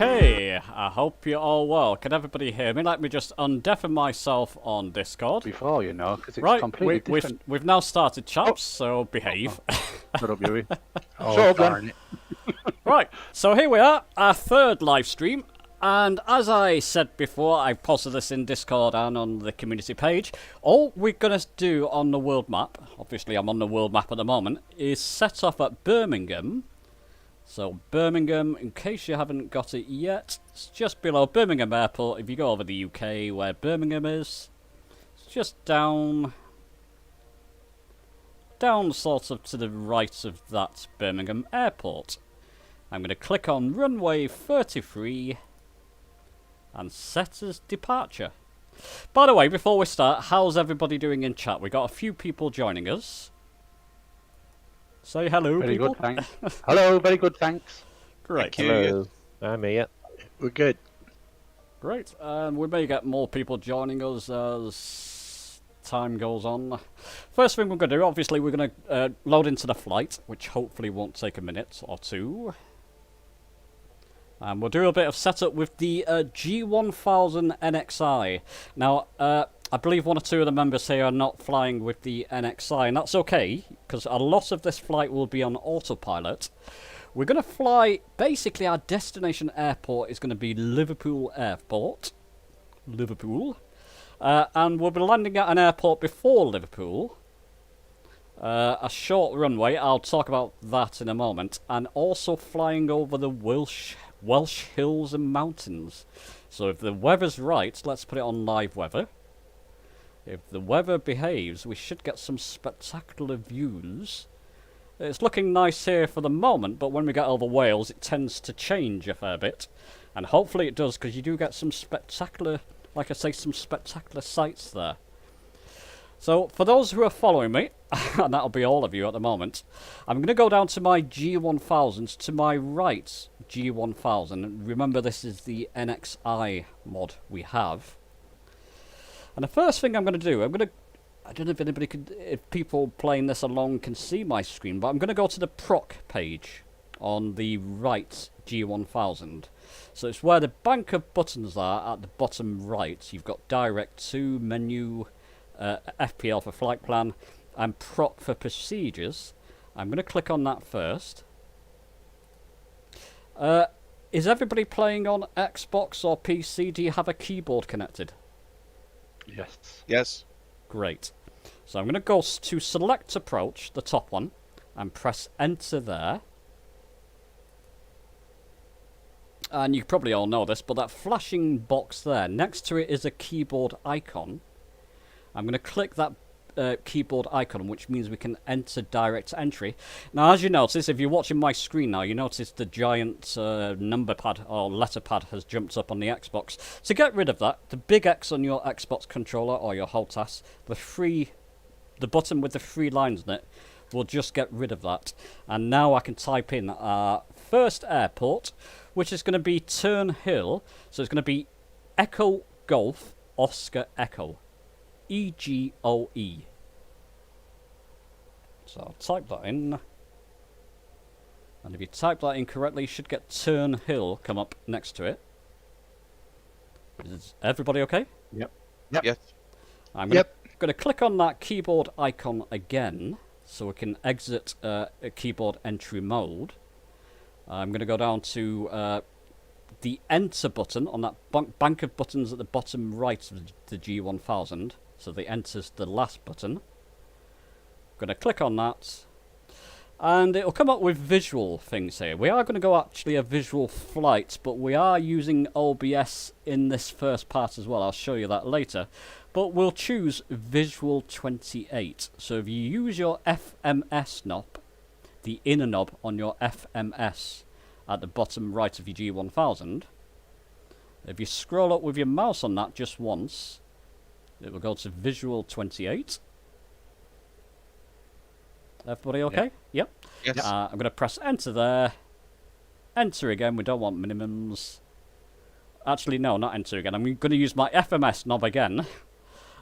Okay, I hope you're all well. Can everybody hear me? Let me just undeafen myself on Discord. Before, you know, because it's right, completely different. We've now started, chaps, so behave. Shut up, Yui. Oh, darn it. Right, so here we are, our third live stream. And as I said before, I've posted this in Discord and on the community page. All we're going to do on the world map, obviously I'm on the world map at the moment, is set off at Birmingham. So Birmingham, in case you haven't got it yet, it's just below Birmingham Airport. If you go over the UK where Birmingham is, it's just down sort of to the right of that Birmingham Airport. I'm going to click on runway 33 and set as departure. By the way, before we start, how's everybody doing in chat? We got a few people joining us. Say hello, Very people. good, thanks. Hello, very good, thanks. Great. Hello. I'm here. We're good. Great. We may get more people joining us as time goes on. First thing we're going to do, obviously, we're going to load into the flight, which hopefully won't take a minute or two. And we'll do a bit of setup with the G1000 NXI. Now, I believe one or two of the members here are not flying with the NXI, and that's okay, because a lot of this flight will be on autopilot. We're going to fly, basically our destination airport is going to be Liverpool Airport. Liverpool. And we'll be landing at an airport before Liverpool. A short runway, I'll talk about that in a moment. And also flying over the Welsh hills and mountains. So if the weather's right, let's put it on live weather. If the weather behaves, we should get some spectacular views. It's looking nice here for the moment, but when we get over Wales, it tends to change a fair bit. And hopefully it does, because you do get some spectacular, like I say, some spectacular sights there. So, for those who are following me, and that'll be all of you at the moment, I'm going to go down to my G1000s, to my right G1000. Remember, this is the NXI mod we have. And the first thing I'm going to do, I don't know if anybody if people playing this along can see my screen, but I'm going to go to the proc page on the right G1000. So it's where the bank of buttons are at the bottom right. You've got direct to, menu, FPL for flight plan, and proc for procedures. I'm going to click on that first. Is everybody playing on Xbox or PC? Do you have a keyboard connected? Yes. Yes. Great. So I'm going to go to select approach, the top one, and press enter there. And you probably all know this, but that flashing box there, next to it is a keyboard icon. I'm going to click that keyboard icon, which means we can enter direct entry. Now, as you notice, if you're watching my screen now, you notice the giant number pad or letter pad has jumped up on the Xbox. To get rid of that, the big X on your Xbox controller or your HOTAS, the button with the 3 lines in it, will just get rid of that. And now I can type in our first airport, which is going to be Turnhill. So it's going to be Echo Golf Oscar Echo. EGOE. So I'll type that in. And if you type that in correctly, you should get Turnhill come up next to it. Is everybody okay? Yep. Yes. I'm going to click on that keyboard icon again, so we can exit a keyboard entry mode. I'm going to go down to the enter button on that bank of buttons at the bottom right of the G1000. So the enter's the last button. I'm going to click on that. And it'll come up with visual things here. We are going to go actually a visual flight, but we are using OBS in this first part as well. I'll show you that later. But we'll choose visual 28. So if you use your FMS knob, the inner knob on your FMS at the bottom right of your G1000, if you scroll up with your mouse on that just once, it will go to visual 28. Everybody okay? Yep. Yes. I'm going to press enter there. Enter again. We don't want minimums. Actually, no, not enter again. I'm going to use my FMS knob again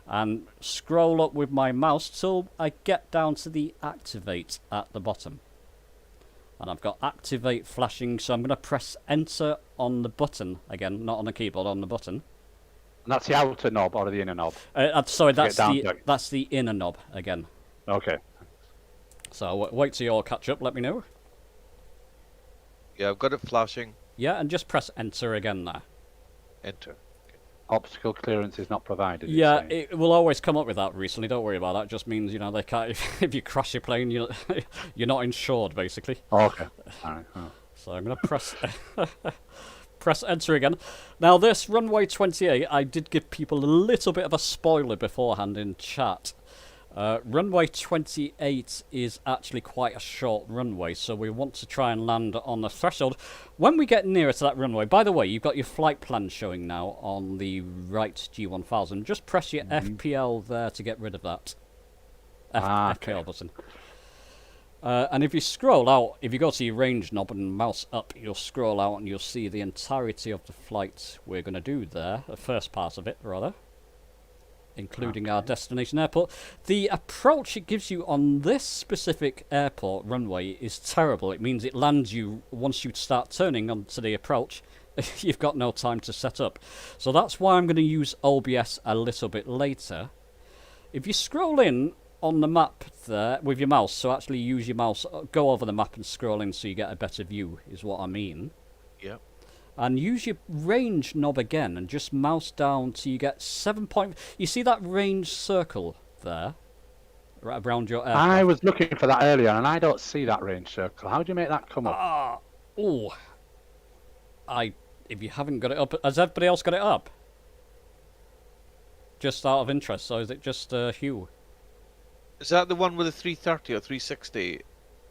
and scroll up with my mouse till I get down to the activate at the bottom. And I've got activate flashing, so I'm going to press enter on the button again, not on the keyboard, on the button. And that's the outer knob or the inner knob? Sorry, that's down the to it. that's the inner knob again. Okay. So wait till you all catch up. Let me know. Yeah, I've got it flashing. Yeah, and just press enter again there. Enter. Obstacle clearance is not provided. it's Yeah, saying. it will always come up with that recently. Don't worry about that. It just means, you know, they can't. If you crash your plane, you're not insured, basically. Okay. All right. Oh. So I'm gonna press press enter again. Now this runway 28, I did give people a little bit of a spoiler beforehand in chat. Runway 28 is actually quite a short runway, so we want to try and land on the threshold. When we get nearer to that runway, by the way, you've got your flight plan showing now on the right G1000. Just press your FPL there to get rid of that FPL button. And if you scroll out, if you go to your range knob and mouse up, you'll scroll out and you'll see the entirety of the flight we're going to do there, the first part of it, rather. Including our destination airport. The approach it gives you on this specific airport runway is terrible. It means it lands you once you start turning onto the approach. You've got no time to set up. So that's why I'm going to use OBS a little bit later. If you scroll in on the map there with your mouse, so actually use your mouse, go over the map and scroll in so you get a better view, is what I mean. Yep. And use your range knob again and just mouse down till you get 7 point... You see that range circle there? Right around your aircraft? I was looking for that earlier and I don't see that range circle. How do you make that come up? If you haven't got it up... Has everybody else got it up? Just out of interest, so is it just Hugh? Is that the one with the 330 or 360?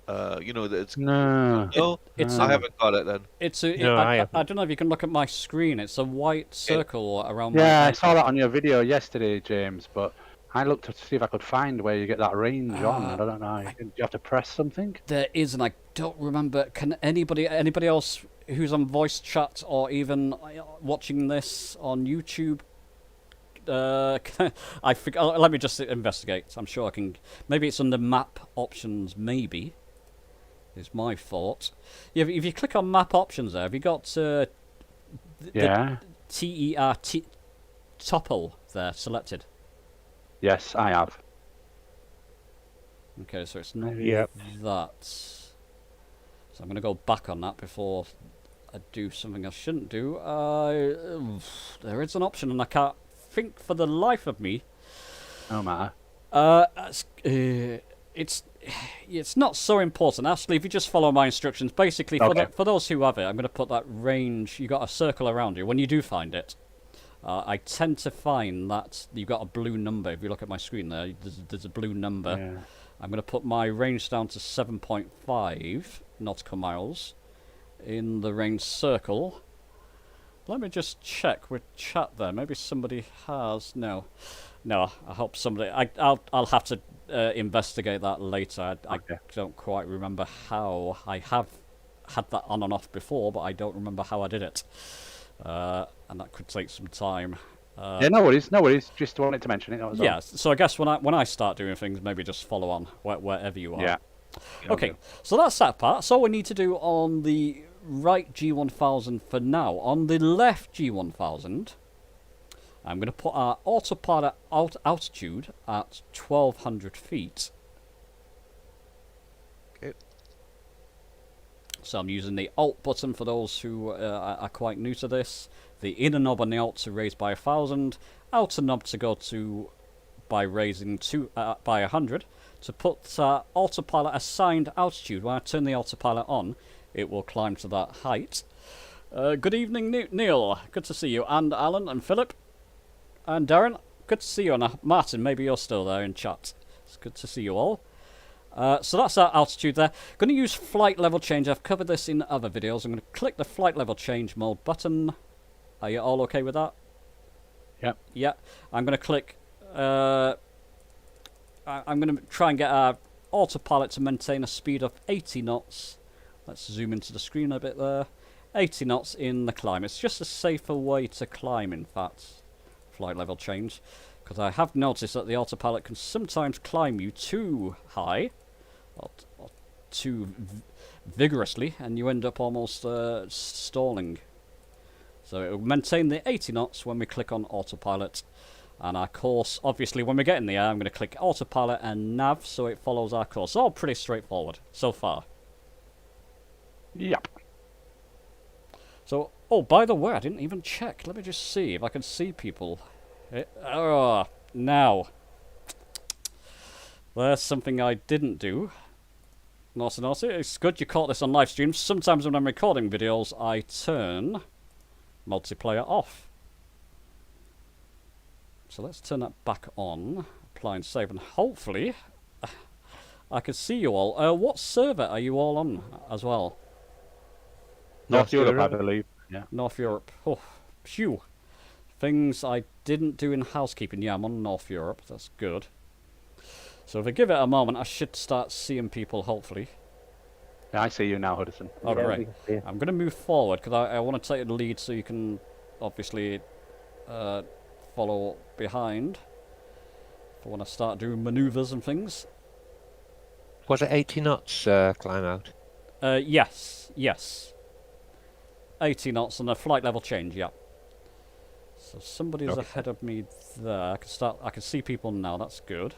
You know that it's No. no. I haven't got it then. It's a, No, I I don't know if you can look at my screen. It's a white circle around my Yeah, I aircraft. saw that on your video yesterday, James, but I looked to see if I could find where you get that range on. I don't know. Do you have to press something? There is, and I don't remember. Can anybody else who's on voice chat or even watching this on YouTube? I forget. Let me just investigate. I'm sure I can. Maybe it's under map options. Maybe is my thought. Yeah, if you click on map options, there have you got the TER topple there selected? Yes, I have. Okay, so it's not Yep. that. So I'm going to go back on that before I do something I shouldn't do. There is an option, and I can't think for the life of me. No matter. It's not so important. Actually, if you just follow my instructions, basically, for those who have it, I'm going to put that range. You got a circle around you. When you do find it, I tend to find that you've got a blue number. If you look at my screen there, there's a blue number. Yeah. I'm going to put my range down to 7.5 nautical miles in the range circle. Let me just check with chat there. Maybe somebody has. No, I hope somebody. I'll have to investigate that later. I don't quite remember how. I have had that on and off before, but I don't remember how I did it. And that could take some time. Yeah, no worries. Just wanted to mention it. That was Yeah, all. so I guess when I start doing things, maybe just follow on wherever you are. Yeah. Okay, so that's that part. That's all we need to do on the right G1000 for now. On the left G1000, I'm going to put our autopilot altitude at 1,200 feet. Okay. So I'm using the Alt button for those who are quite new to this. The inner knob on the Alt to raise by 1,000. Outer knob to go to by raising by 100. To put autopilot assigned altitude. When I turn the autopilot on, it will climb to that height. Good evening, Neil. Good to see you. And Alan and Philip. And Darren. good to see you. And Martin, maybe you're still there in chat. It's good to see you all. So that's our altitude there. Going to use flight level change. I've covered this in other videos. I'm going to click the flight level change mode button. Are you all okay with that? Yep. Yeah. I'm going to click... I'm going to try and get our autopilot to maintain a speed of 80 knots. Let's zoom into the screen a bit there. 80 knots in the climb. It's just a safer way to climb, in fact. Flight level change. Because I have noticed that the autopilot can sometimes climb you too high. Or too vigorously. And you end up almost stalling. So it will maintain the 80 knots when we click on autopilot. And our course, obviously, when we get in the air, I'm going to click autopilot and nav so it follows our course. All pretty straightforward so far. Yep. So, oh, by the way, I didn't even check. Let me just see if I can see people. Now. There's something I didn't do. Naughty, naughty. It's good you caught this on live stream. Sometimes when I'm recording videos, I turn multiplayer off. So let's turn that back on. Apply and save, and hopefully I can see you all. What server are you all on as well? North Europe, I believe. Yeah. North Europe. Oh, phew. Things I didn't do in housekeeping. Yeah, I'm on North Europe. That's good. So if I give it a moment, I should start seeing people, hopefully. Yeah, I see you now, Huddison. Oh, great. I'm going to move forward, because I want to take the lead so you can, obviously, follow behind. If I want to start doing manoeuvres and things. Was it 80 knots climb out? Yes. 80 knots and a flight level change, yeah. So somebody's ahead of me there. I can see people now, that's good.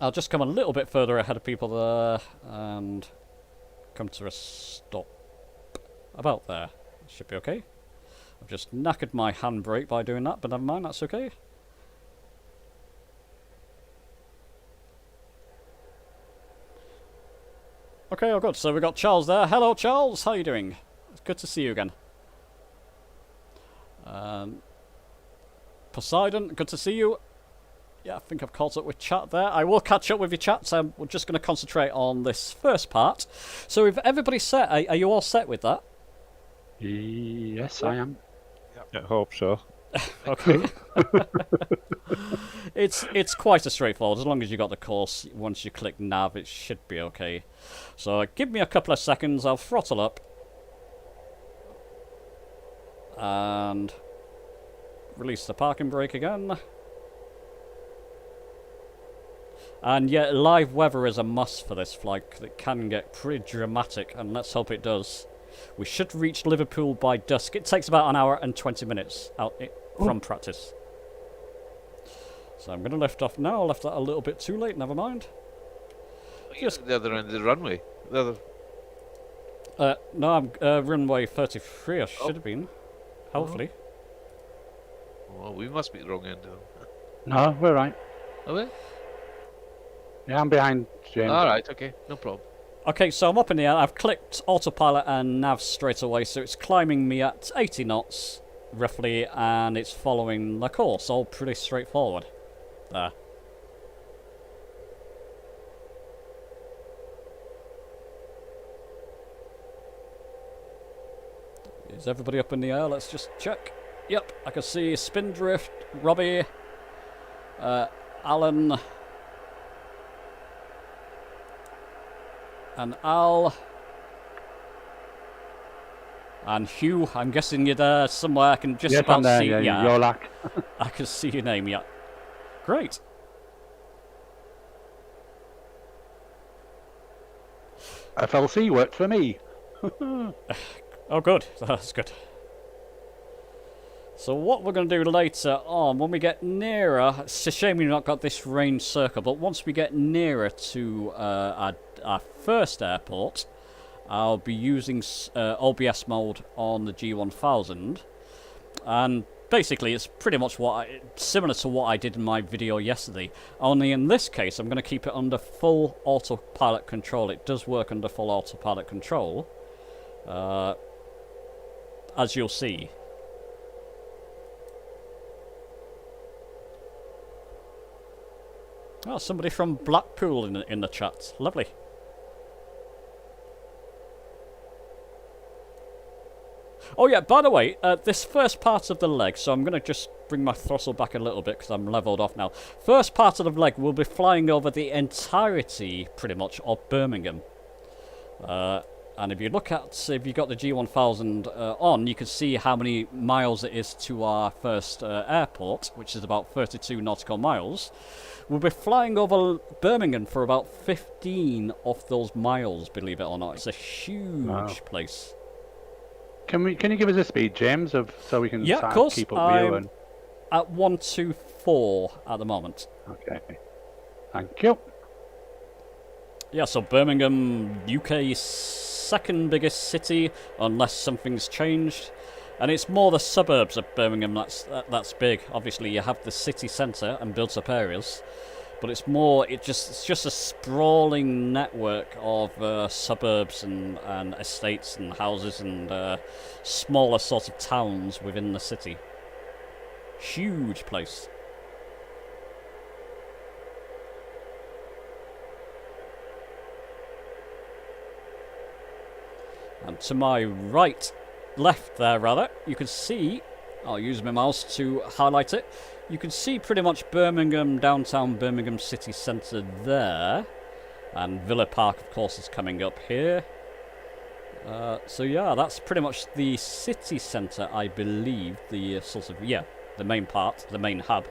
I'll just come a little bit further ahead of people there and come to a stop. About there. Should be okay. I've just knackered my handbrake by doing that, but never mind, that's okay. Okay, oh good. So we've got Charles there. Hello, Charles. How are you doing? It's good to see you again. Poseidon, good to see you. Yeah, I think I've caught up with chat there. I will catch up with your chat, so we're just going to concentrate on this first part. So if everybody's set, are you all set with that? Yes, I am. I hope so. Okay. It's quite a straightforward. As long as you got the course, once you click nav, it should be okay. So give me a couple of seconds. I'll throttle up and release the parking brake again. And yeah, live weather is a must for this flight, 'cause it can get pretty dramatic, and let's hope it does. We should reach Liverpool by dusk. It takes about an hour and 20 minutes out from practice. So I'm going to lift off now. I left that a little bit too late, never mind. Just the other end of the runway. The other. No, I'm runway 33, I should have been. Hopefully. Oh, we must be the wrong end. No, we're right. Are we? Yeah, I'm behind James. Alright, okay, no problem. Okay, so I'm up in the air. I've clicked autopilot and nav straight away, so it's climbing me at 80 knots, roughly, and it's following the course. All pretty straightforward. There. Is everybody up in the air? Let's just check. Yep, I can see Spindrift, Robbie, Alan, and Al, and Hugh. I'm guessing you're there somewhere. I can just Yes, about I'm there. see. Yeah, Yorlak. I can see your name. Yeah, great. FLC worked for me. Oh, good. That's good. So what we're going to do later on, when we get nearer, it's a shame we've not got this range circle, but once we get nearer to our first airport, I'll be using OBS mode on the G1000, and basically it's pretty much similar to what I did in my video yesterday, only in this case I'm going to keep it under full autopilot control. It does work under full autopilot control, as you'll see. Oh, somebody from Blackpool in the chat. Lovely. Oh yeah, by the way, this first part of the leg, so I'm going to just bring my throttle back a little bit because I'm leveled off now. First part of the leg will be flying over the entirety, pretty much, of Birmingham. And if you look at, if you've got the G1000 on, you can see how many miles it is to our first airport, which is about 32 nautical miles. We'll be flying over Birmingham for about 15 of those miles, believe it or not. It's a huge place. Can you give us a speed, James, so we can Yeah, of course. keep up with you? And... At 124 at the moment. Okay. Thank you. Yeah, so Birmingham, UK's second biggest city, unless something's changed. And it's more the suburbs of Birmingham that's big. Obviously, you have the city centre and built-up areas, but it's just a sprawling network of suburbs and estates and houses and smaller sort of towns within the city. Huge place. And to my left there rather, you can see, I'll use my mouse to highlight it, you can see pretty much Birmingham, downtown Birmingham city centre there, and Villa Park of course is coming up here. So yeah, that's pretty much the city centre, I believe, the sort of, the main part, the main hub.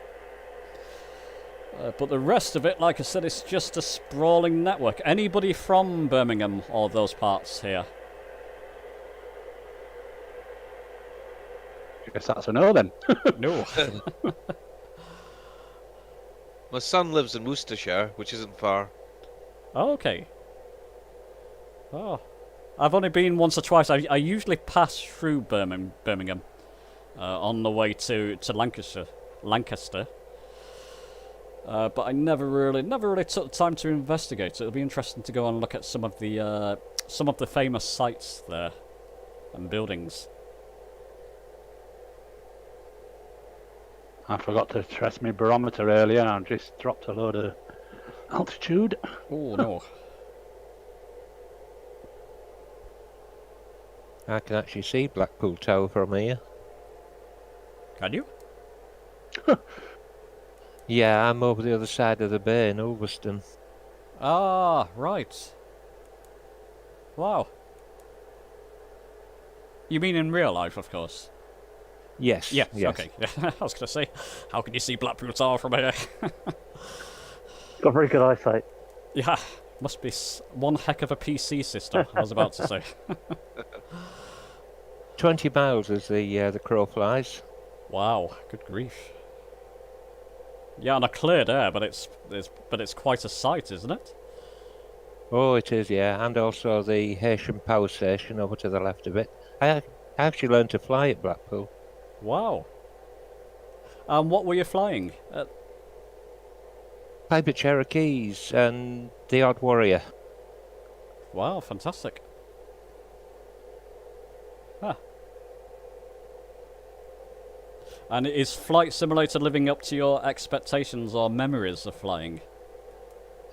But the rest of it, like I said, it's just a sprawling network. Anybody from Birmingham or those parts here? I guess that's a no then. No. My son lives in Worcestershire, which isn't far. Oh, okay. Oh. I've only been once or twice. I usually pass through Birmingham on the way to Lancaster. But I never really took the time to investigate. So it'll be interesting to go and look at some of the famous sites there and buildings. I forgot to test my barometer earlier and I just dropped a load of altitude. Oh no. I can actually see Blackpool Tower from here. Can you? Yeah, I'm over the other side of the bay in Ulverston. Ah, right. Wow. You mean in real life, of course? Yes. Yes. Yes. Okay. I was going to say, how can you see Blackpool Tower from here? Got very good eyesight. Yeah, must be one heck of a PC system, I was about to say. 20 miles as the crow flies. Wow, good grief. Yeah, on a cleared air, but it's quite a sight, isn't it? Oh, it is, yeah. And also the Haitian power station over to the left of it. I actually learned to fly at Blackpool. Wow. What were you flying? Piper Cherokees and the Odd Warrior. Wow, fantastic. Huh. And is Flight Simulator living up to your expectations or memories of flying?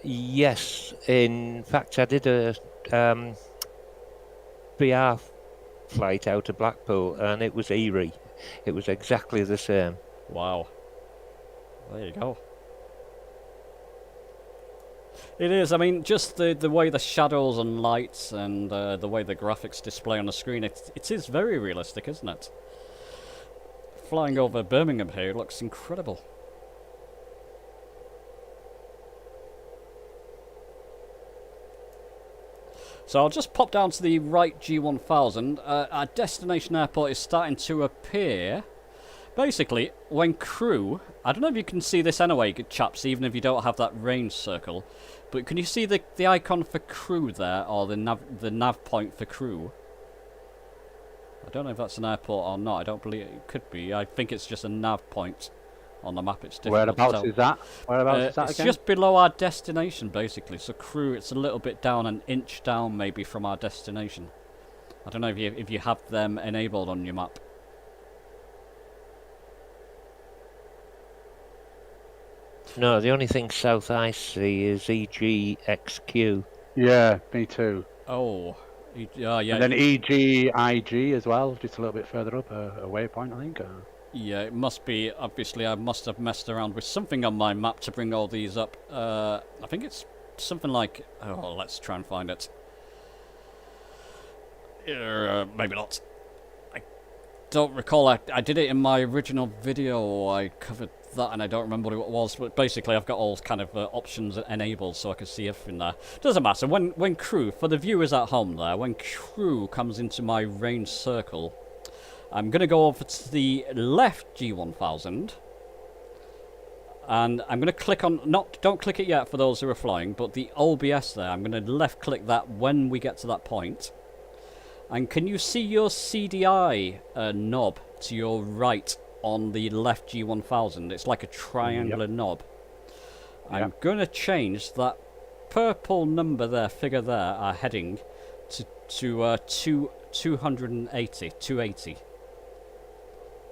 Yes, in fact, I did a VR flight out of Blackpool, and it was eerie. It was exactly the same. Wow. There you go. It is, I mean, just the way the shadows and lights and the way the graphics display on the screen, it is very realistic, isn't it? Flying over Birmingham here looks incredible. So I'll just pop down to the right G1000. Our destination airport is starting to appear. Basically, when crew... I don't know if you can see this anyway, chaps, even if you don't have that range circle. But can you see the icon for crew there, or the nav point for crew? I don't know if that's an airport or not. I don't believe it could be. I think it's just a nav point on the map. It's difficult Whereabouts to tell. is that? Whereabouts is that It's again? just below our destination, basically. So crew, it's a little bit down, an inch down maybe from our destination. I don't know if you have them enabled on your map. No, the only thing south I see is EGXQ. Yeah, me too. Oh, yeah, And then EGIG as well, just a little bit further up, a waypoint, I think. Yeah, it must be. Obviously, I must have messed around with something on my map to bring all these up. I think it's something like. Oh, let's try and find it. Maybe not. I don't recall. I did it in my original video. I covered that, and I don't remember what it was. But basically, I've got all kind of options enabled, so I can see everything there. Doesn't matter. When crew, for the viewers at home there, when crew comes into my range circle, I'm going to go over to the left G1000, and I'm going to click on, don't click it yet for those who are flying, but the OBS there, I'm going to left click that when we get to that point. And can you see your CDI knob to your right on the left G1000? It's like a triangular knob. I'm going to change that purple number there, figure there, our heading, to 280.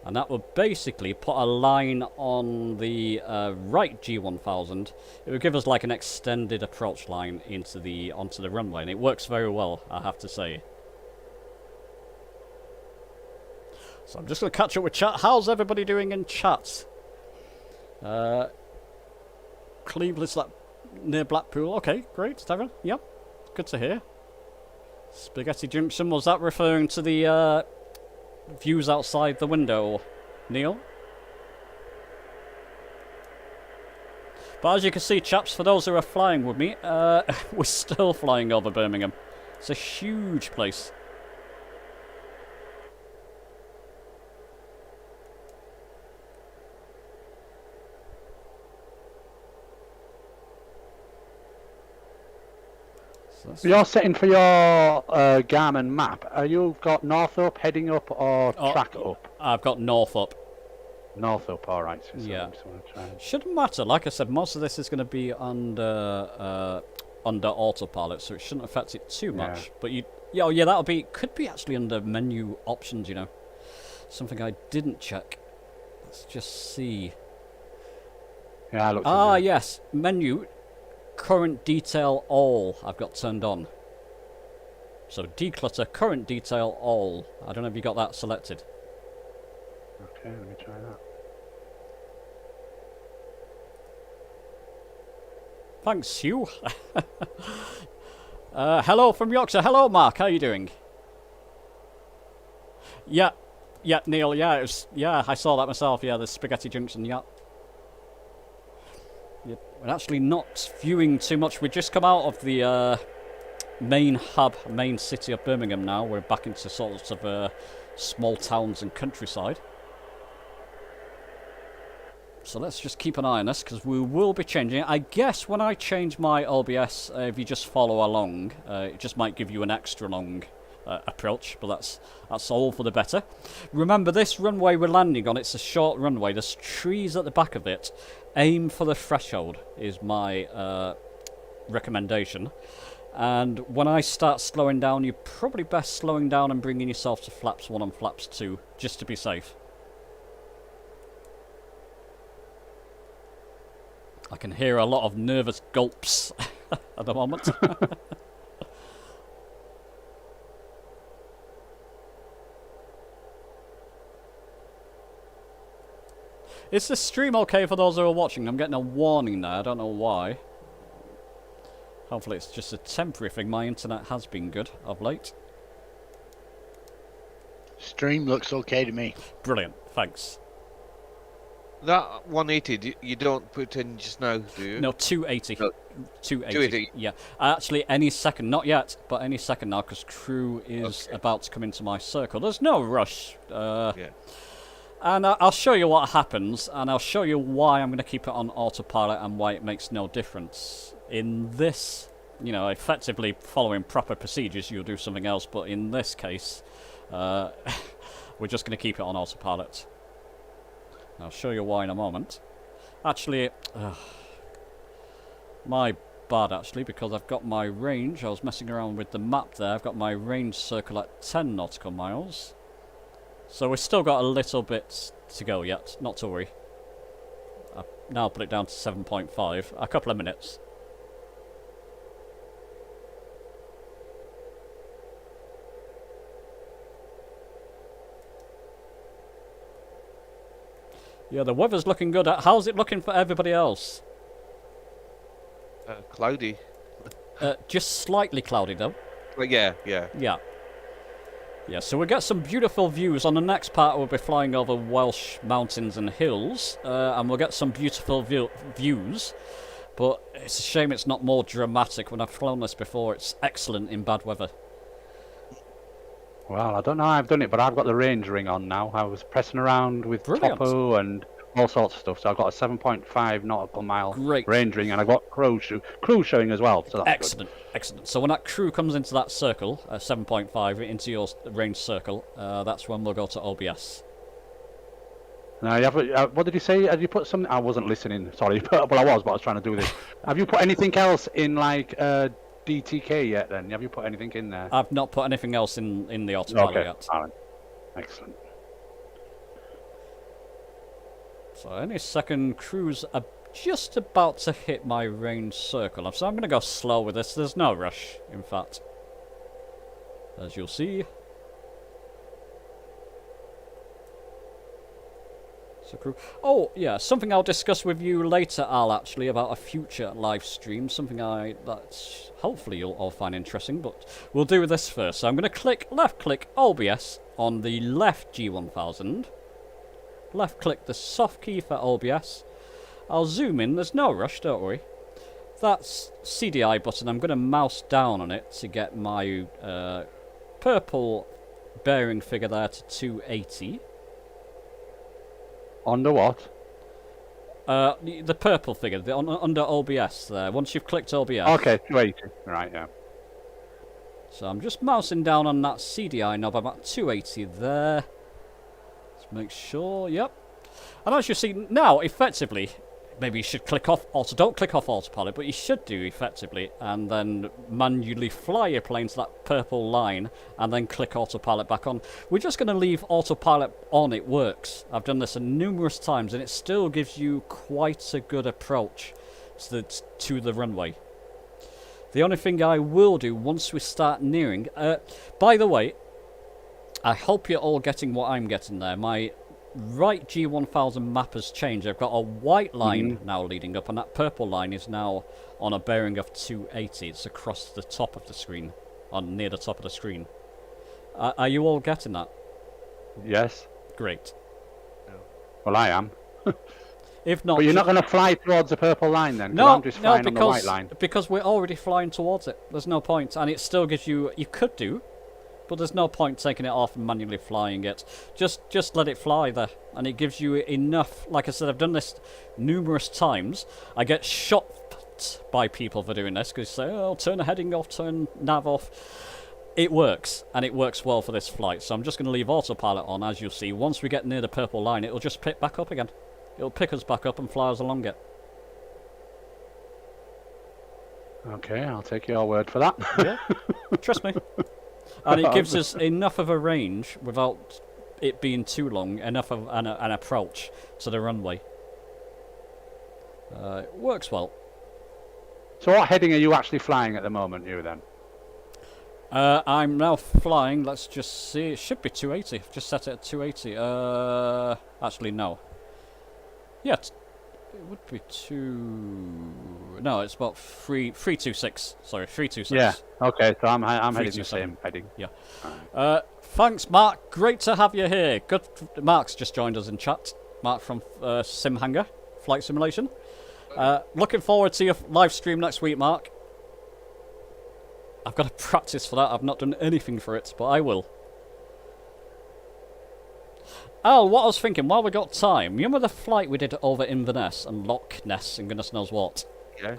And that will basically put a line on the right G1000. It will give us like an extended approach line onto the runway, and it works very well, I have to say. So I'm just going to catch up with chat. How's everybody doing in chat? Cleveland's like near Blackpool. Okay, great, Stephen. Yep, good to hear. Spaghetti Junction, was that referring to the views outside the window, Neil? But as you can see, chaps, for those who are flying with me, we're still flying over Birmingham. It's a huge place. So you're setting for your Garmin map. Are you got north up, heading up, or track up? I've got north up. North up, all right. So Yeah. try. Shouldn't matter. Like I said, most of this is going to be under autopilot, so it shouldn't affect it too much. But that'll be could be actually under menu options. You know, something I didn't check. Let's just see. Yeah, I looked. Yes, menu. Current detail all I've got turned on. So declutter current detail all. I don't know if you got that selected. Okay, let me try that. Thanks, Hugh. Hello from Yorkshire. Hello, Mark. How are you doing? Yeah, Neil. Yeah, I saw that myself. Yeah, the Spaghetti Junction. Yeah. We're actually not viewing too much. We just come out of the main city of Birmingham now. We're back into sorts of small towns and countryside. So let's just keep an eye on this, because we will be changing it. I guess when I change my OBS, if you just follow along, it just might give you an extra long approach, but that's all for the better. Remember, this runway we're landing on, it's a short runway. There's trees at the back of it. Aim for the threshold is my recommendation. And when I start slowing down, you're probably best slowing down and bringing yourself to flaps 1 and flaps 2, just to be safe. I can hear a lot of nervous gulps at the moment. Is the stream okay for those who are watching? I'm getting a warning there, I don't know why. Hopefully it's just a temporary thing. My internet has been good of late. Stream looks okay to me. Brilliant, thanks. That 180, you don't put in just now, do you? No, 280. No. 280. Yeah. Actually, any second, not yet, but any second now, because crew is about to come into my circle. There's no rush. Yeah. And I'll show you what happens, and I'll show you why I'm going to keep it on autopilot and why it makes no difference. In this, effectively following proper procedures, you'll do something else, but in this case, we're just going to keep it on autopilot. I'll show you why in a moment. Actually, my bad actually, because I've got my range. I was messing around with the map there. I've got my range circle at 10 nautical miles. So we've still got a little bit to go yet, not to worry. now put it down to 7.5. A couple of minutes. Yeah, the weather's looking good. How's it looking for everybody else? Cloudy. Just slightly cloudy, though. But yeah. Yeah. Yeah, so we'll get some beautiful views. On the next part, we'll be flying over Welsh mountains and hills, and we'll get some beautiful views. But it's a shame it's not more dramatic. When I've flown this before, it's excellent in bad weather. Well, I don't know how I've done it, but I've got the range ring on now. I was pressing around with Brilliant. topo and all sorts of stuff, so I've got a 7.5 nautical mile Great. range ring, and I've got crew showing as well, so that's Excellent, excellent. So when that crew comes into that circle, 7.5, into your range circle, that's when we'll go to OBS. good. Now, what did you say? Have you put something? I wasn't listening, sorry, but I was trying to do this. Have you put anything else in, like, DTK yet, then? Have you put anything in there? I've not put anything else in the autopilot Okay, yet. all right. Excellent. So any second, crew's just about to hit my range circle. So I'm going to go slow with this. There's no rush, in fact. As you'll see. So crew. Oh, yeah, something I'll discuss with you later, Al, actually, about a future live stream. Something that's hopefully you'll all find interesting, but we'll do this first. So I'm going to left-click OBS on the left G1000. Left-click the soft key for OBS. I'll zoom in. There's no rush, don't worry. That's CDI button. I'm going to mouse down on it to get my purple bearing figure there to 280. Under what? The purple figure, under OBS there. Once you've clicked OBS. Okay, 280. Right, yeah. So I'm just mousing down on that CDI knob. I'm at 280 there. Let's make sure. Yep. And as you see now, effectively, maybe you should click off auto. Don't click off autopilot, but you should do effectively, and then manually fly your plane to that purple line, and then click autopilot back on. We're just going to leave autopilot on. It works. I've done this numerous times, and it still gives you quite a good approach to the runway. The only thing I will do once we start nearing... by the way, I hope you're all getting what I'm getting there. My right G1000 map has changed. I've got a white line now leading up, and that purple line is now on a bearing of 280. It's across the top of the screen, near the top of the screen. Are you all getting that? Yes. Great. Well, I am. If not, But you're not going to fly towards the purple line then? 'Cause no, I'm just flying on the white line. because we're already flying towards it. There's no point, and it still gives you. You could do, but there's no point taking it off and manually flying it. Just let it fly there, and it gives you enough. Like I said, I've done this numerous times. I get shot by people for doing this because they say, "Oh, turn the heading off, turn nav off." It works, and it works well for this flight. So I'm just going to leave autopilot on, as you'll see. Once we get near the purple line, it'll just pick back up again. It'll pick us back up and fly us along it. Okay, I'll take your word for that. Yeah, trust me. And it gives us enough of a range without it being too long, enough of an approach to the runway. It works well. So what heading are you actually flying at the moment, you then? I'm now flying, let's just see, it should be 280. I've just set it at 280. Actually, no. Yeah, it would be no, it's about 326. Sorry, 326. Yeah, okay, so I'm heading the 327. same heading. Yeah. Thanks, Mark. Great to have you here. Good. Mark's just joined us in chat. Mark from Sim Hangar, Flight Simulation. Looking forward to your live stream next week, Mark. I've got to practice for that. I've not done anything for it, but I will. Al, what I was thinking, while we got time, remember the flight we did over Inverness and Loch Ness and goodness knows what?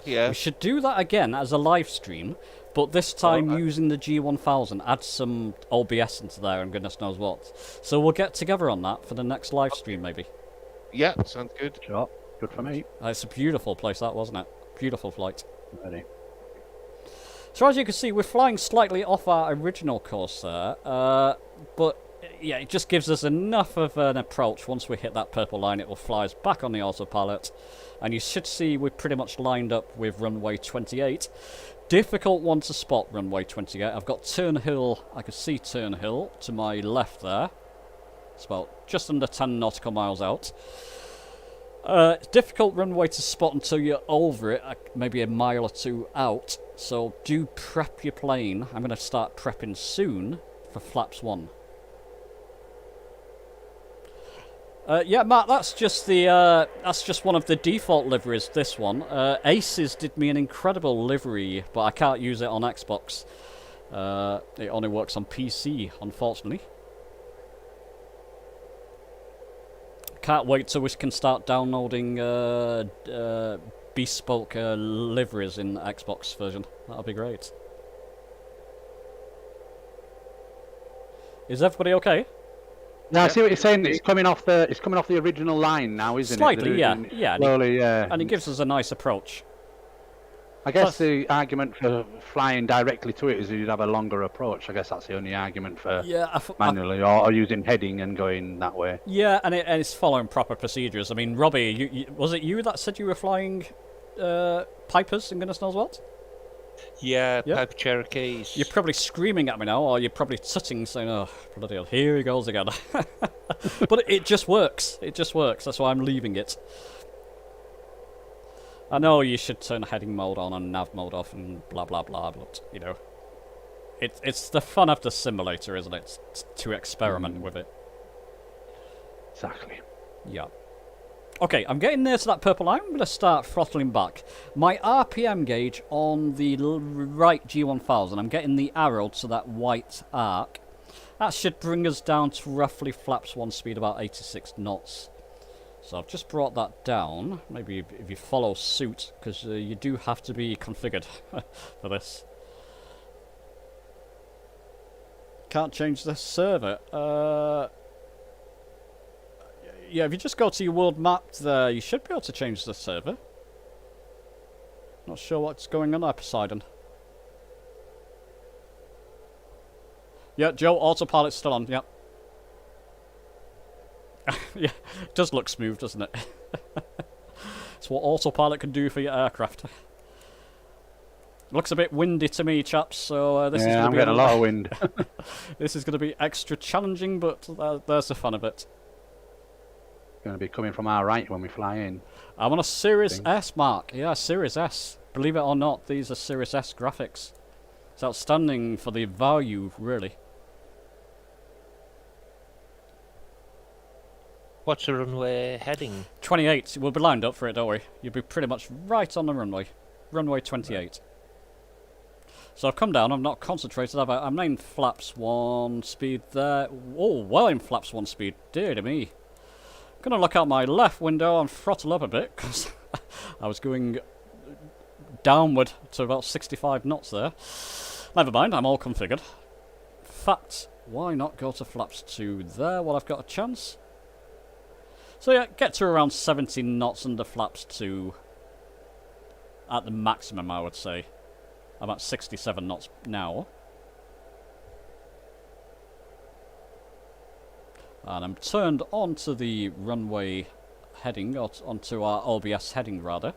Yeah. We should do that again as a live stream, but this time using the G1000. Add some OBS into there and goodness knows what. So we'll get together on that for the next live stream, maybe. Yeah, sounds good. Sure, good for me. It's a beautiful place, that, wasn't it? Beautiful flight. Ready. So as you can see, we're flying slightly off our original course there, but yeah, it just gives us enough of an approach. Once we hit that purple line, it will fly us back on the autopilot. And you should see we're pretty much lined up with runway 28. Difficult one to spot, runway 28. I've got Turnhill, I can see Turnhill to my left there. It's about just under 10 nautical miles out. It's difficult runway to spot until you're over it, maybe a mile or two out. So do prep your plane. I'm going to start prepping soon for flaps 1. Yeah, Matt, that's just one of the default liveries. This one, Aces did me an incredible livery, but I can't use it on Xbox. It only works on PC, unfortunately. Can't wait till we can start downloading bespoke liveries in the Xbox version. That'll be great. Is everybody okay? Yeah, I see what you're saying. It's coming off the original line now, isn't Slightly, it? yeah, yeah. Slowly, yeah. And it gives us a nice approach. I guess the argument for flying directly to it is you'd have a longer approach. I guess that's the only argument for manually or using heading and going that way. Yeah, and it's following proper procedures. I mean, Robbie, was it you that said you were flying Pipers in goodness knows what? Yeah, Piper Cherokees. You're probably screaming at me now, or you're probably tutting, saying, "Oh, bloody hell, here he goes again." But it just works. It just works. That's why I'm leaving it. I know you should turn heading mode on and nav mode off and blah blah blah, but you know, it's the fun of the simulator, isn't it? To experiment with it. Exactly. Yeah. Okay, I'm getting near to that purple line. I'm going to start throttling back. My RPM gauge on the right G1000, I'm getting the arrow to that white arc. That should bring us down to roughly flaps 1 speed, about 86 knots. So I've just brought that down. Maybe if you follow suit, because you do have to be configured for this. Can't change the server. Yeah, if you just go to your world map there, you should be able to change the server. Not sure what's going on there, Poseidon. Yeah, Joe, autopilot's still on, yep. Yeah, it does look smooth, doesn't it? It's what autopilot can do for your aircraft. Looks a bit windy to me, chaps, so this is going to be... I'm getting a lot of wind. This is going to be extra challenging, but there's the fun of it. Going to be coming from our right when we fly in. I'm on a Series S, Mark. Yeah, Series S. Believe it or not, these are Series S graphics. It's outstanding for the value, really. What's the runway heading? 28. We'll be lined up for it, don't we? You'll be pretty much right on the runway. Runway 28. Right. So I've come down. I'm not concentrated. I'm in flaps 1 speed there. Oh, well in flaps 1 speed. Dear to me. Gonna look out my left window and throttle up a bit because I was going downward to about 65 knots there. Never mind, I'm all configured. In fact, why not go to flaps 2 there while I've got a chance? So yeah, get to around 70 knots under flaps 2 at the maximum, I would say. I'm at 67 knots now. And I'm turned onto the runway heading, or onto our OBS heading rather.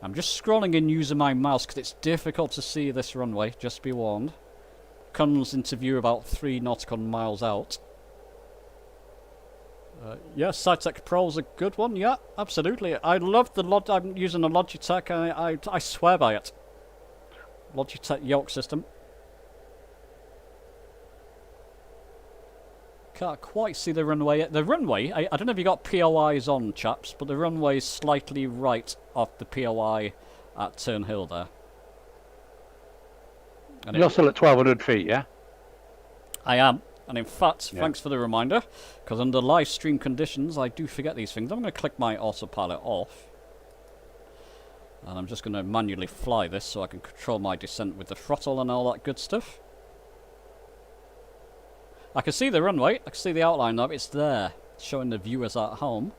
I'm just scrolling in using my mouse because it's difficult to see this runway, just be warned. Comes into view about 3 nautical miles out. Yeah, SciTech Pro's a good one, yeah, absolutely. I love the I'm using a Logitech, I swear by it. Logitech yoke system. Can't quite see the runway. The runway, I don't know if you got POIs on, chaps, but the runway is slightly right off the POI at Turnhill there. And you're still at 1,200 feet, yeah? I am. And in fact, thanks for the reminder, because under live stream conditions, I do forget these things. I'm going to click my autopilot off. And I'm just going to manually fly this so I can control my descent with the throttle and all that good stuff. I can see the runway, I can see the outline of it, it's there, showing the viewers at home.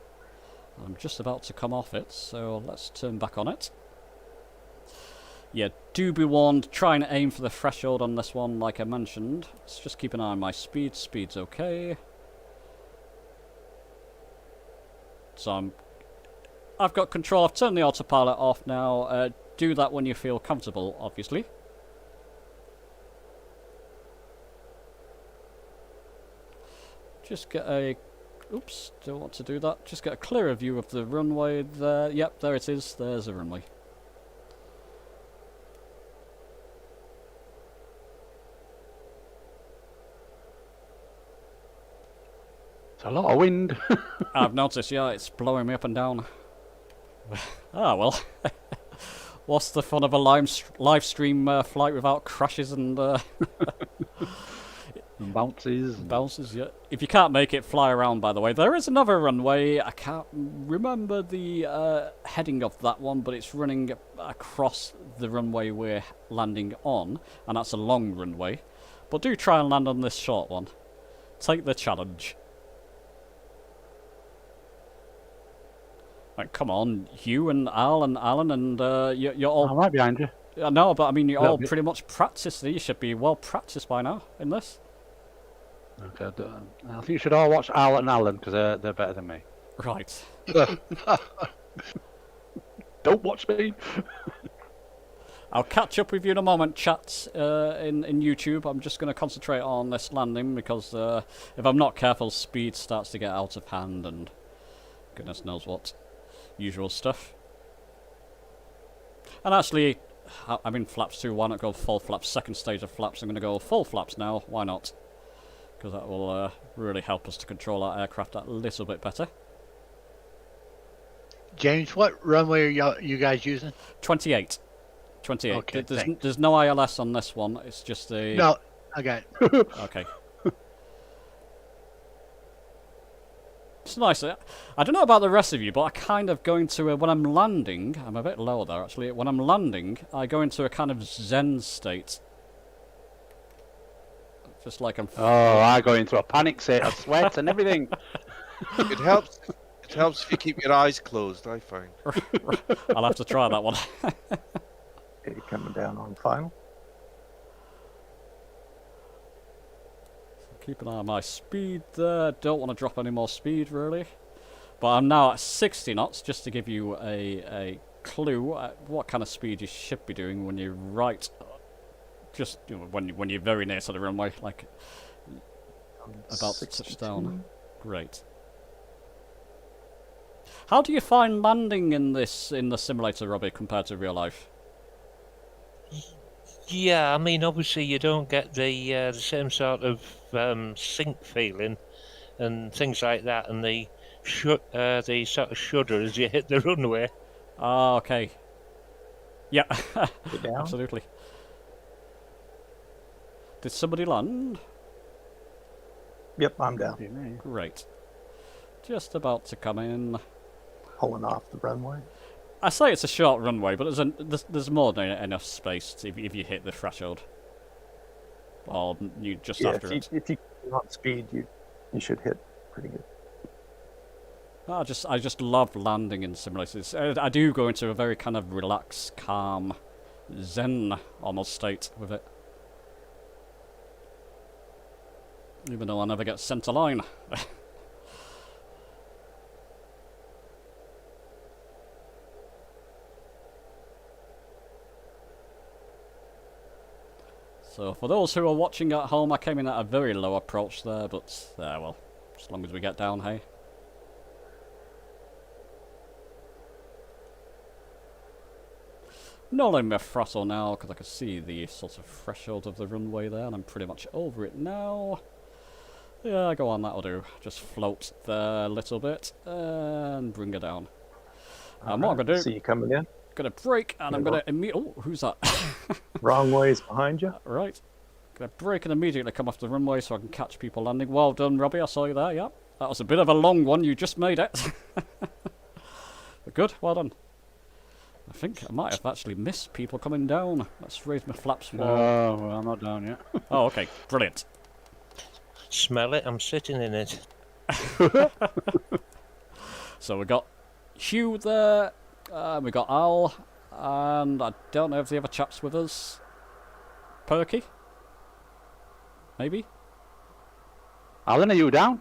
I'm just about to come off it, so let's turn back on it. Yeah, do be warned, try and aim for the threshold on this one, like I mentioned. Let's just keep an eye on my speed. Speed's okay. So I've got control. I've turned the autopilot off now. Do that when you feel comfortable, obviously. Just get a... Oops, don't want to do that. Just get a clearer view of the runway there. Yep, there it is. There's the runway. It's a lot of wind. I've noticed, yeah, it's blowing me up and down. Ah, well. What's the fun of a live stream flight without crashes and... And bounces. Bounces, yeah. If you can't make it, fly around, by the way. There is another runway. I can't remember the heading of that one, but it's running across the runway we're landing on, and that's a long runway. But do try and land on this short one. Take the challenge. Like, come on, you and Al and Alan, and you're all... I'm right behind you. I know, but I mean, you're Little all bit. pretty much practiced. You should be well practiced by now in this. Okay, I think you should all watch Al and Alan because they're better than me. Right. Don't watch me. I'll catch up with you in a moment, chat, in YouTube. I'm just going to concentrate on this landing because if I'm not careful, speed starts to get out of hand and goodness knows what. Usual stuff. And actually, I'm in flaps too. Why not go full flaps? Second stage of flaps. I'm going to go full flaps now. Why not? Because that will really help us to control our aircraft a little bit better. James, what runway are you guys using? 28. 28. Okay, There's no ILS on this one. It's just a... No, I got it. Okay. It's nice. I don't know about the rest of you, but I kind of go into when I'm landing, I'm a bit lower there actually, when I'm landing, I go into a kind of zen state. Just like I'm... Oh, I go into a panic state. I sweat and everything. It helps. It helps if you keep your eyes closed, I find. I'll have to try that one. Okay, coming down on final. Keep an eye on my speed there. Don't want to drop any more speed, really. But I'm now at 60 knots, just to give you a clue at what kind of speed you should be doing when you're right... Just when you're very near to the runway, like about to touch down. Great. How do you find landing in the simulator, Robbie, compared to real life? Yeah, I mean, obviously you don't get the same sort of sink feeling and things like that, and the sort of shudder as you hit the runway. Ah, okay. Yeah, Down. absolutely. Did somebody land? Yep, I'm down. Great. Just about to come in. Pulling off the runway. I say it's a short runway, but there's more than enough space if you hit the threshold. Or you just after it. If you want speed, you should hit pretty good. I just love landing in simulators. I do go into a very kind of relaxed, calm, zen almost state with it. Even though I never get sent a line. So for those who are watching at home, I came in at a very low approach there, but well, as long as we get down, hey. Not letting my throttle now, because I can see the sort of threshold of the runway there, and I'm pretty much over it now. Yeah, go on, that'll do. Just float there a little bit, and bring her down. What I'm going to do... See you coming in. Going to brake, and I'm going to... Oh, who's that? Wrong ways behind you. Right. Going to brake and immediately come off the runway so I can catch people landing. Well done, Robbie, I saw you there, yeah. That was a bit of a long one, you just made it. But good, well done. I think I might have actually missed people coming down. Let's raise my flaps more. Oh, well, I'm not down yet. Oh, okay, brilliant. Smell it, I'm sitting in it. So we got Hugh there, we got Al, And I don't know if the other chap's with us. Perky? Maybe? Alan, are you down?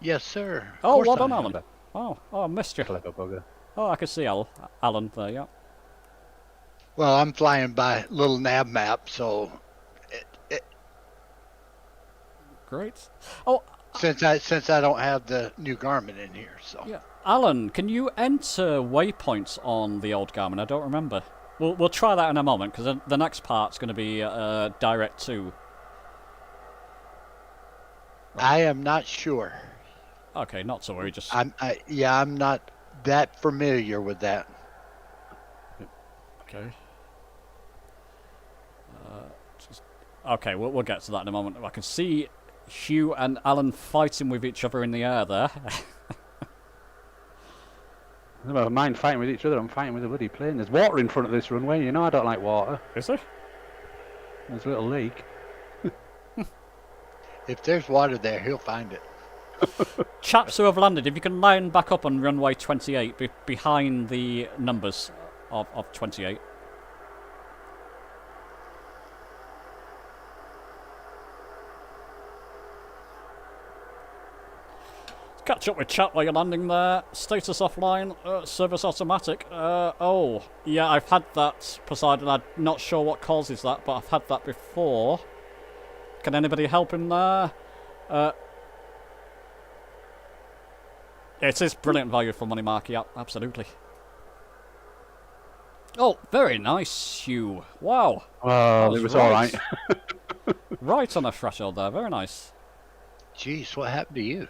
Yes, sir. Of Oh, course well I done, am. Alan. Oh, I missed you. Clever bugger. Oh, I can see Alan there, yeah. Well, I'm flying by little nav map, so Great. Oh, since I don't have the new Garmin in here, so yeah. Alan, can you enter waypoints on the old Garmin? I don't remember. We'll try that in a moment, because the next part's going to be direct to. I am not sure. Okay, not to worry, just... I'm not that familiar with that. Okay. Okay, we'll get to that in a moment. I can see Hugh and Alan fighting with each other in the air there. I don't mind fighting with each other. I'm fighting with a bloody plane. There's water in front of this runway. You know I don't like water. Is there? There's a little lake. If there's water there, he'll find it. Chaps who have landed, if you can line back up on runway 28 behind the numbers of 28. Catch up with chat while you're landing there. Status offline, service automatic. Oh, yeah, I've had that, Poseidon. I'm not sure what causes that, but I've had that before. Can anybody help him there? It is brilliant value for money, Mark. Yeah, absolutely. Oh, very nice, Hugh. Wow. Well, it was all right. Right on the threshold there. Very nice. Jeez, what happened to you?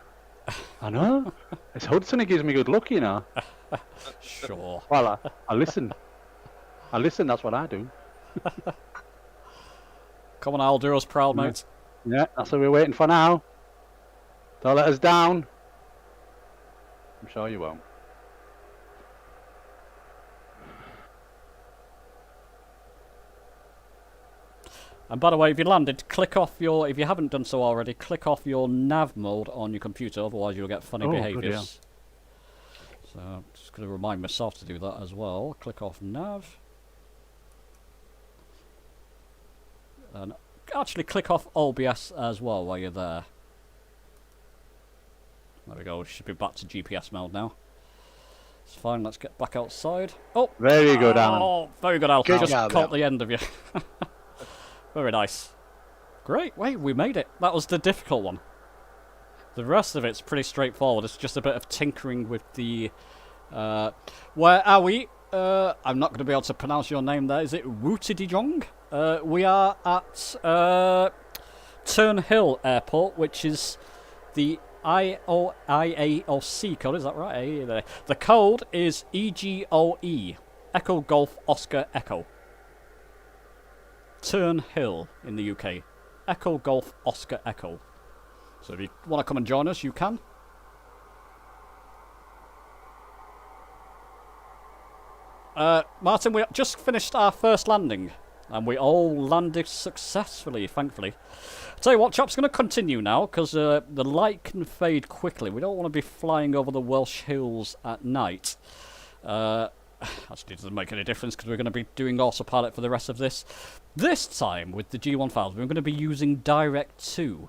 I know. It's Huddison who gives me good luck, you know. Sure. Well, I listen. I listen, that's what I do. Come on, Al, do us proud, mate. Yeah, that's what we're waiting for now. Don't let us down. I'm sure you won't. And by the way, if you landed, click off your, if you haven't done so already, click off your nav mode on your computer, otherwise you'll get funny behaviours. So I'm just going to remind myself to do that as well. Click off nav. And actually click off OBS as well while you're there. There we go, we should be back to GPS mode now. It's fine, let's get back outside. Oh! Very good, Alan. Oh, very good, Al. Good Just job, caught Al. the end of you. Very nice. Great, wait, we made it. That was the difficult one. The rest of it's pretty straightforward. It's just a bit of tinkering with the... where are we? I'm not going to be able to pronounce your name there. Is it Wootidijong? We are at Turnhill Airport, which is the IAOC code. Is that right? The code is EGOE. Echo Golf Oscar Echo. Turnhill in the UK. Echo Golf Oscar Echo. So if you want to come and join us, you can. Martin, we just finished our first landing. And we all landed successfully, thankfully. Tell you what, chaps, going to continue now, because the light can fade quickly. We don't want to be flying over the Welsh hills at night. Actually, it doesn't make any difference, because we're going to be doing autopilot for the rest of this. This time, with the G1000, we're going to be using Direct 2.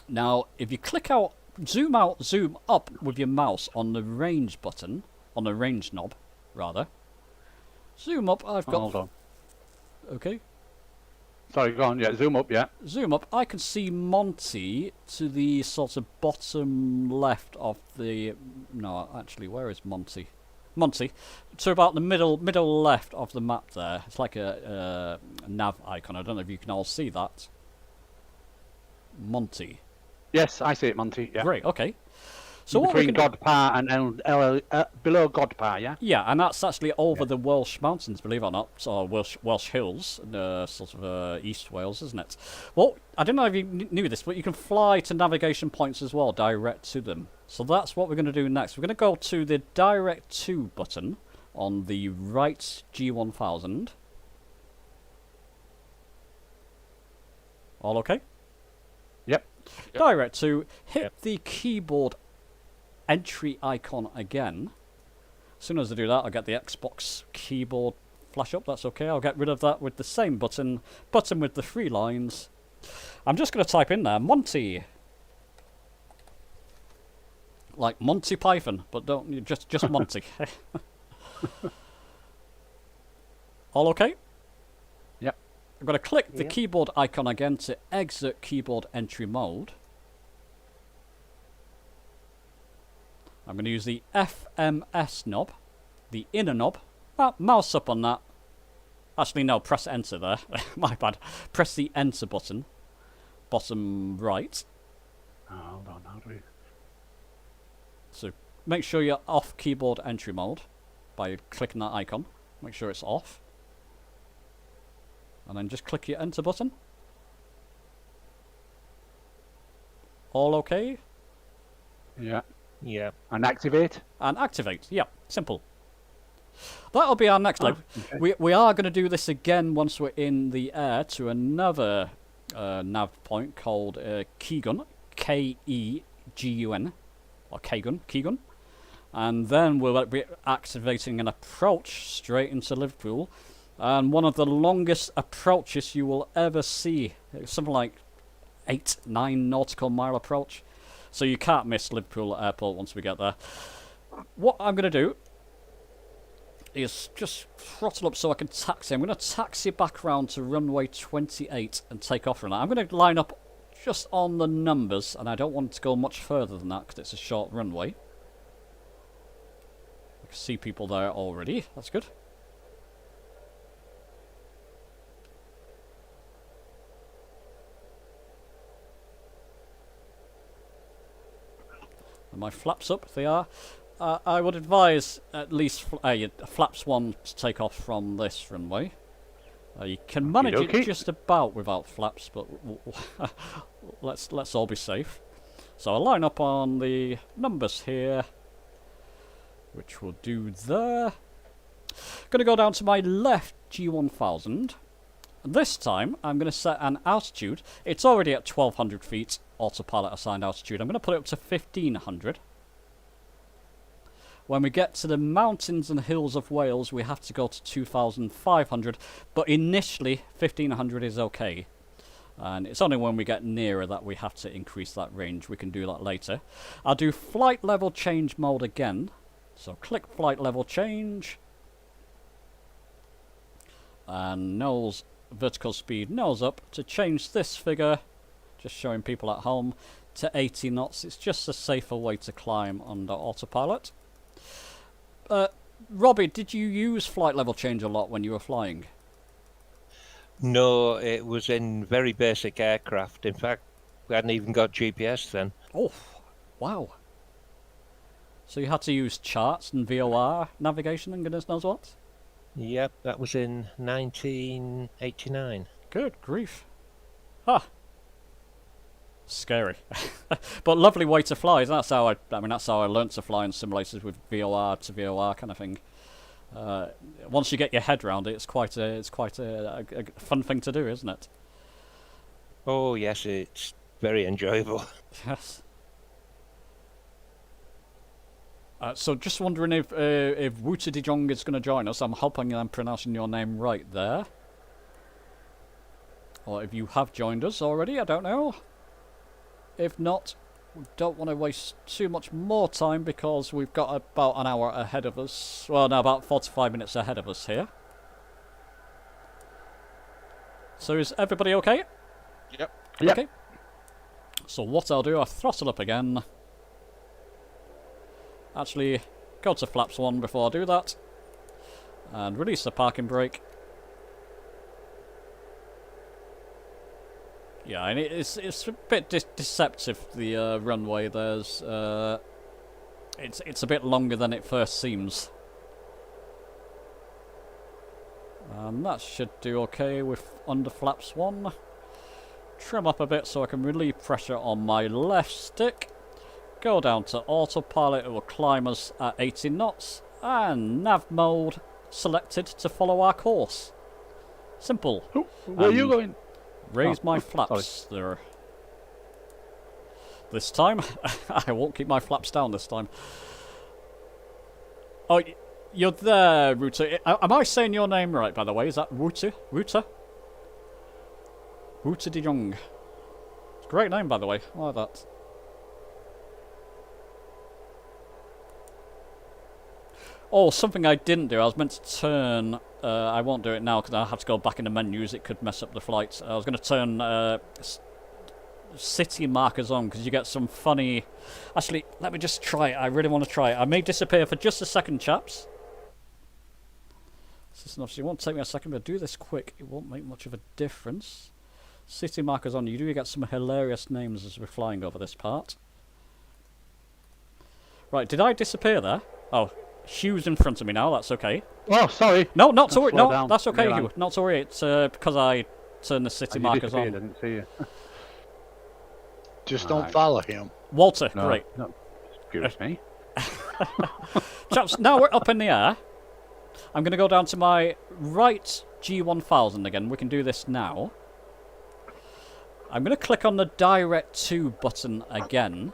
Now, if you click out, zoom up with your mouse on the range button, on the range knob, rather. Zoom up, I've got... Hold on. Okay. Sorry, go on. Yeah, zoom up, yeah. Zoom up, I can see Monty to the sort of bottom left of the... No, actually, where is Monty? Monty, to about the middle left of the map there. It's like a nav icon. I don't know if you can all see that. Monty. Yes, I see it, Monty. Yeah. Great, okay. So what we between can... Godpar and below Godpar, yeah. Yeah, and that's actually over the Welsh mountains, believe it or not, or Welsh hills, sort of East Wales, isn't it? Well, I don't know if you knew this, but you can fly to navigation points as well, direct to them. So that's what we're going to do next. We're going to go to the Direct To button on the right G1000. All okay? Yep. Direct To, hit the keyboard entry icon again. As soon as I do that, I'll get the Xbox keyboard flash up. That's okay. I'll get rid of that with the same button with the 3 lines. I'm just going to type in there, Monty. Like Monty Python, but don't just Monty. All okay? Yep. I'm going to click the Yep. keyboard icon again to exit keyboard entry mode. I'm going to use the FMS knob, the inner knob. Mouse up on that. Actually, no, press enter there. My bad. Press the enter button. Bottom right. Oh, hold on, how do we... So make sure you're off keyboard entry mode by clicking that icon. Make sure it's off. And then just click your enter button. All okay? Yeah. Yeah. And activate? And activate. Yeah, simple. That'll be our next leg. Okay. We are going to do this again once we're in the air to another nav point called Keygun. K-E-G-U-N. Or Keygun. And then we'll be activating an approach straight into Liverpool. And one of the longest approaches you will ever see. It's something like 8-9 nautical mile approach. So you can't miss Liverpool Airport once we get there. What I'm going to do is just throttle up so I can taxi. I'm going to taxi back round to runway 28 and take off from that. I'm going to line up just on the numbers, and I don't want to go much further than that because it's a short runway. I can see people there already. That's good. And my flaps up, they are. I would advise at least flaps 1 to take off from this runway. You can manage it just about without flaps, but let's all be safe. So I'll line up on the numbers here, which we'll do there. Gonna go down to my left G1000. This time I'm going to set an altitude. It's already at 1200 feet, autopilot assigned altitude. I'm going to put it up to 1500. When we get to the mountains and hills of Wales, we have to go to 2500, but initially 1500 is okay. And it's only when we get nearer that we have to increase that range. We can do that later. I'll do flight level change mode again. So click flight level change. And nose vertical speed nose up to change this figure, just showing people at home, to 80 knots. It's just a safer way to climb under autopilot. Robbie, did you use flight level change a lot when you were flying? No, it was in very basic aircraft. In fact, we hadn't even got GPS then. Oh, wow. So you had to use charts and VOR navigation and goodness knows what? Yep, that was in 1989. Good grief. Huh. Scary. But lovely way to fly. That's how that's how I learnt to fly in simulators with VOR to VOR kind of thing. Once you get your head around it, it's quite a fun thing to do, isn't it? Oh yes, it's very enjoyable. Yes. So just wondering if Wuta De Jong is going to join us. I'm hoping I'm pronouncing your name right there. Or if you have joined us already, I don't know. If not, we don't want to waste too much more time because we've got about an hour ahead of us. Well, no, about 45 minutes ahead of us here. So is everybody okay? Yep. Okay. So what I'll do, I'll throttle up again. Actually, go to flaps 1 before I do that. And release the parking brake. Yeah, and it's a bit deceptive, the runway. There's it's a bit longer than it first seems. And that should do okay with under flaps 1. Trim up a bit so I can relieve pressure on my left stick. Go down to autopilot, it will climb us at 80 knots. And nav mode selected to follow our course. Simple. Oh, where are you going? Raise my flaps there. This time, I won't keep my flaps down this time. Oh, You're there, Ruta. Am I saying your name right, by the way? Is that Ruta? Ruta? Ruta de Jong. It's a great name, by the way. I like that. Oh, something I didn't do. I was meant to turn... I won't do it now because I have to go back in the menus. It could mess up the flights. I was going to turn city markers on because you get some funny... Actually, let me just try it. I really want to try it. I may disappear for just a second, chaps. It won't take me a second, but do this quick. It won't make much of a difference. City markers on. You do get some hilarious names as we're flying over this part. Right, did I disappear there? Oh, Hugh's in front of me now. That's okay. Oh, sorry. No, not to worry. Slow No, down. that's okay, Yeah, Hugh. Not to worry. It's because I turned the city markers I on. didn't see you. Just don't Alright. follow him. Walter, No, great. no. Excuse me. Chaps, now we're up in the air. I'm going to go down to my right G1000 again. We can do this now. I'm going to click on the Direct to button again.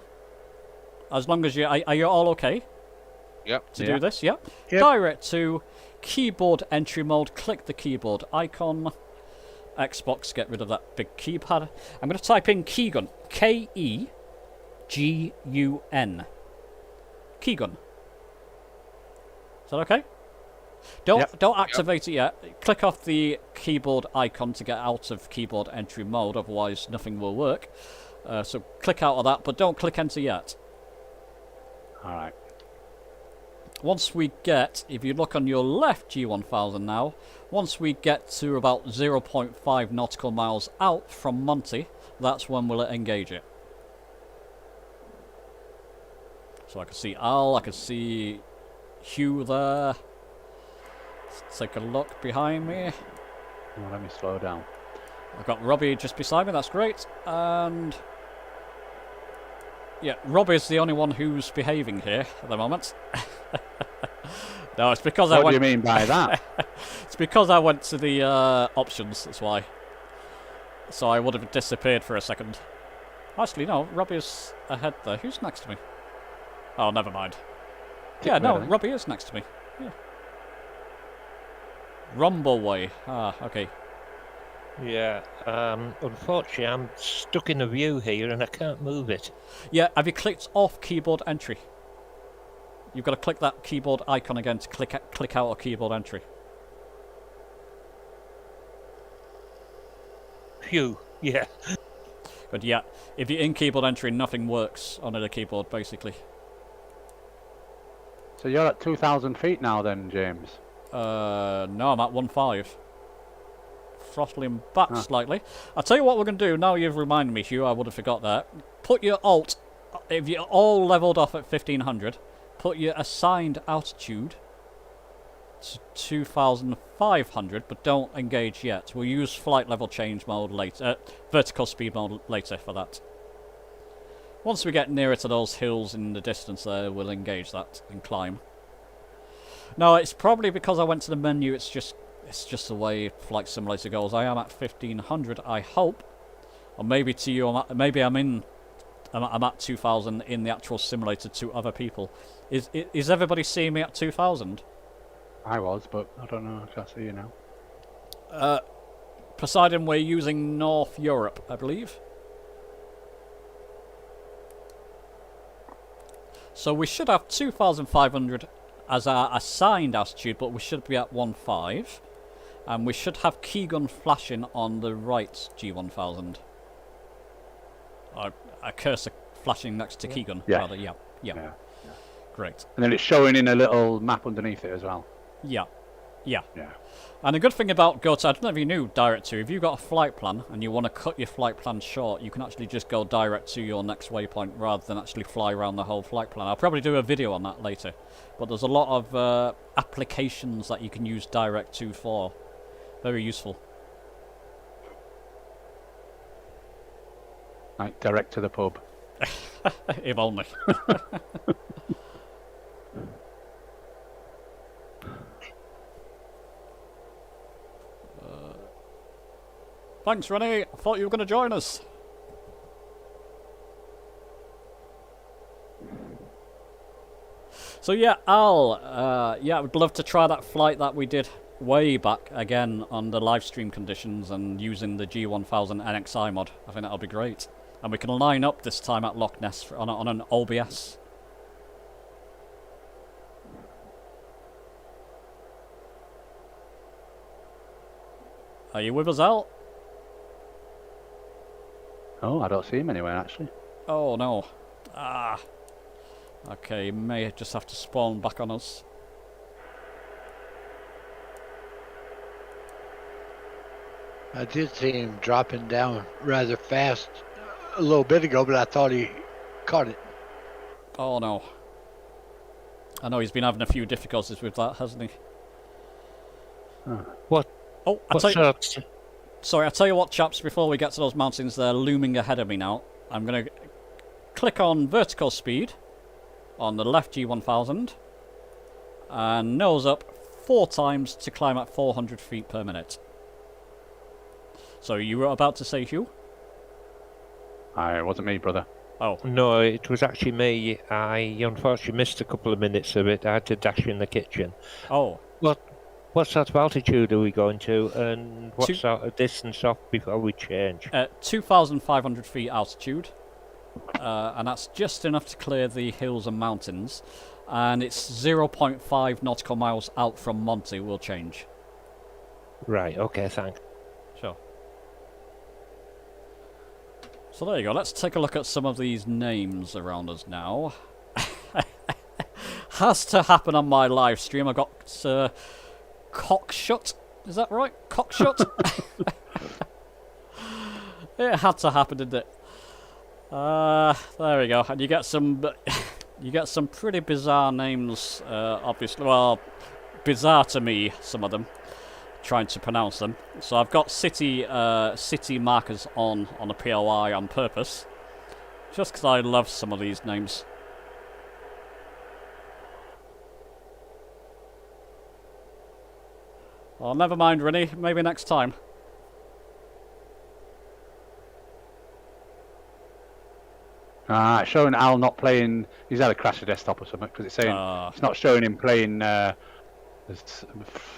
As long as you... Are you all okay Yep. to do this? Yep. Yep. Direct to keyboard entry mode. Click the keyboard icon. Xbox, get rid of that big keypad. I'm going to type in Keygun. K-E-G-U-N. Keygun. Is that okay? Don't activate it yet. Click off the keyboard icon to get out of keyboard entry mode, otherwise nothing will work. So click out of that, but don't click enter yet. Alright. Once we get, if you look on your left G1000 now, once we get to about 0.5 nautical miles out from Monty, that's when we'll engage it. So I can see Al, I can see Hugh there. Let's take a look behind me. Oh, let me slow down. I've got Robbie just beside me, that's great. And yeah, Robbie's the only one who's behaving here at the moment. No, it's because What do you mean by that? It's because I went to the options, that's why. So I would have disappeared for a second. Actually, no, Robbie's ahead there. Who's next to me? Oh, never mind. Yeah, no, Robbie is next to me. Yeah. Rumbleway. Ah, okay. Yeah, unfortunately I'm stuck in a view here and I can't move it. Yeah, have you clicked off keyboard entry? You've got to click that keyboard icon again to click out of keyboard entry. Phew, yeah. But yeah, if you're in keyboard entry, nothing works on the keyboard, basically. So you're at 2,000 feet now then, James? No, I'm at 1.5. Throttling back slightly. I'll tell you what we're going to do, now you've reminded me, Hugh, I would have forgot that. Put your alt, if you're all leveled off at 1500, put your assigned altitude to 2,500, but don't engage yet. We'll use flight level change mode later, vertical speed mode later for that. Once we get nearer to those hills in the distance there, we'll engage that and climb. No, it's probably because I went to the menu, it's just the way Flight Simulator goes. I am at 1500, I hope. Or maybe to you, maybe I'm at 2000 in the actual simulator to other people. Is everybody seeing me at 2000? I was, but I don't know if I see you now. Poseidon, we're using North Europe, I believe. So we should have 2,500 as our assigned altitude, but we should be at 1.5. And we should have keygun flashing on the right G1000. A cursor flashing next to keygun, rather. Yeah. Great. And then it's showing in a little map underneath it as well. Yeah. Yeah. And the good thing about I don't know if you knew Direct to, if you've got a flight plan and you want to cut your flight plan short, you can actually just go direct to your next waypoint rather than actually fly around the whole flight plan. I'll probably do a video on that later. But there's a lot of applications that you can use Direct to for. Very useful. Like direct to the pub. If only. Thanks, Rennie. I thought you were going to join us. So yeah, Al, yeah, I would love to try that flight that we did way back again on the live stream conditions and using the G1000 NXI mod. I think that'll be great. And we can line up this time at Loch Ness on an OBS. Are you with us, Al? Oh, I don't see him anywhere actually. Oh no. Ah. Okay, you may just have to spawn back on us. I did see him dropping down rather fast a little bit ago, but I thought he caught it. Oh no. I know he's been having a few difficulties with that, hasn't he? What? Oh, sorry, I'll tell you what, chaps, before we get to those mountains, they're looming ahead of me now. I'm going to click on vertical speed on the left G1000 and nose up 4 times to climb at 400 feet per minute. So you were about to say, Hugh? It wasn't me, brother. Oh. No, it was actually me. I unfortunately missed a couple of minutes of it. I had to dash in the kitchen. Oh. What sort of altitude are we going to, and what sort of distance off before we change? 2,500 feet altitude, and that's just enough to clear the hills and mountains, and it's 0.5 nautical miles out from Monty. We'll change. Right, okay, thanks. Sure. So there you go, let's take a look at some of these names around us now. Has to happen on my live stream. I got Cockshut, is that right? Cockshut? It had to happen, didn't it? There we go. And you get some pretty bizarre names, obviously. Well, bizarre to me, some of them, trying to pronounce them. So I've got city markers on a POI on purpose, just because I love some of these names. Oh, never mind, Rennie. Maybe next time. It's showing Al not playing. He's had a crash of desktop or something because it's saying it's not showing him playing this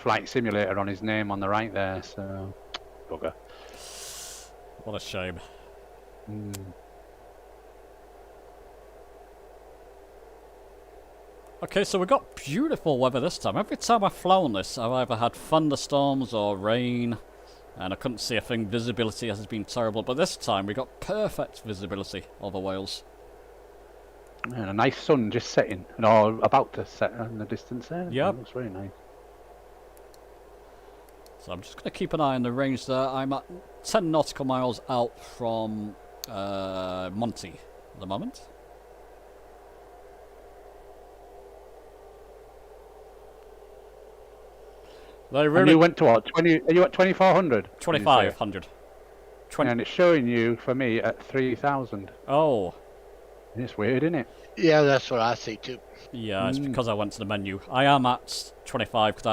flight simulator on his name on the right there. So, bugger. What a shame. Okay, so we've got beautiful weather this time. Every time I've flown this, I've either had thunderstorms or rain, and I couldn't see a thing. Visibility has been terrible, but this time we got perfect visibility over Wales. And a nice sun just setting, or about to set in the distance there. Yep. It looks very nice. So I'm just going to keep an eye on the range there. I'm at 10 nautical miles out from Monty at the moment. They really. And you went to what? 20? Are you at 2,400? 2,500. And it's showing you for me at 3,000. Oh. It's weird, isn't it? Yeah, that's what I see too. Yeah, it's because I went to the menu. I am at 25 because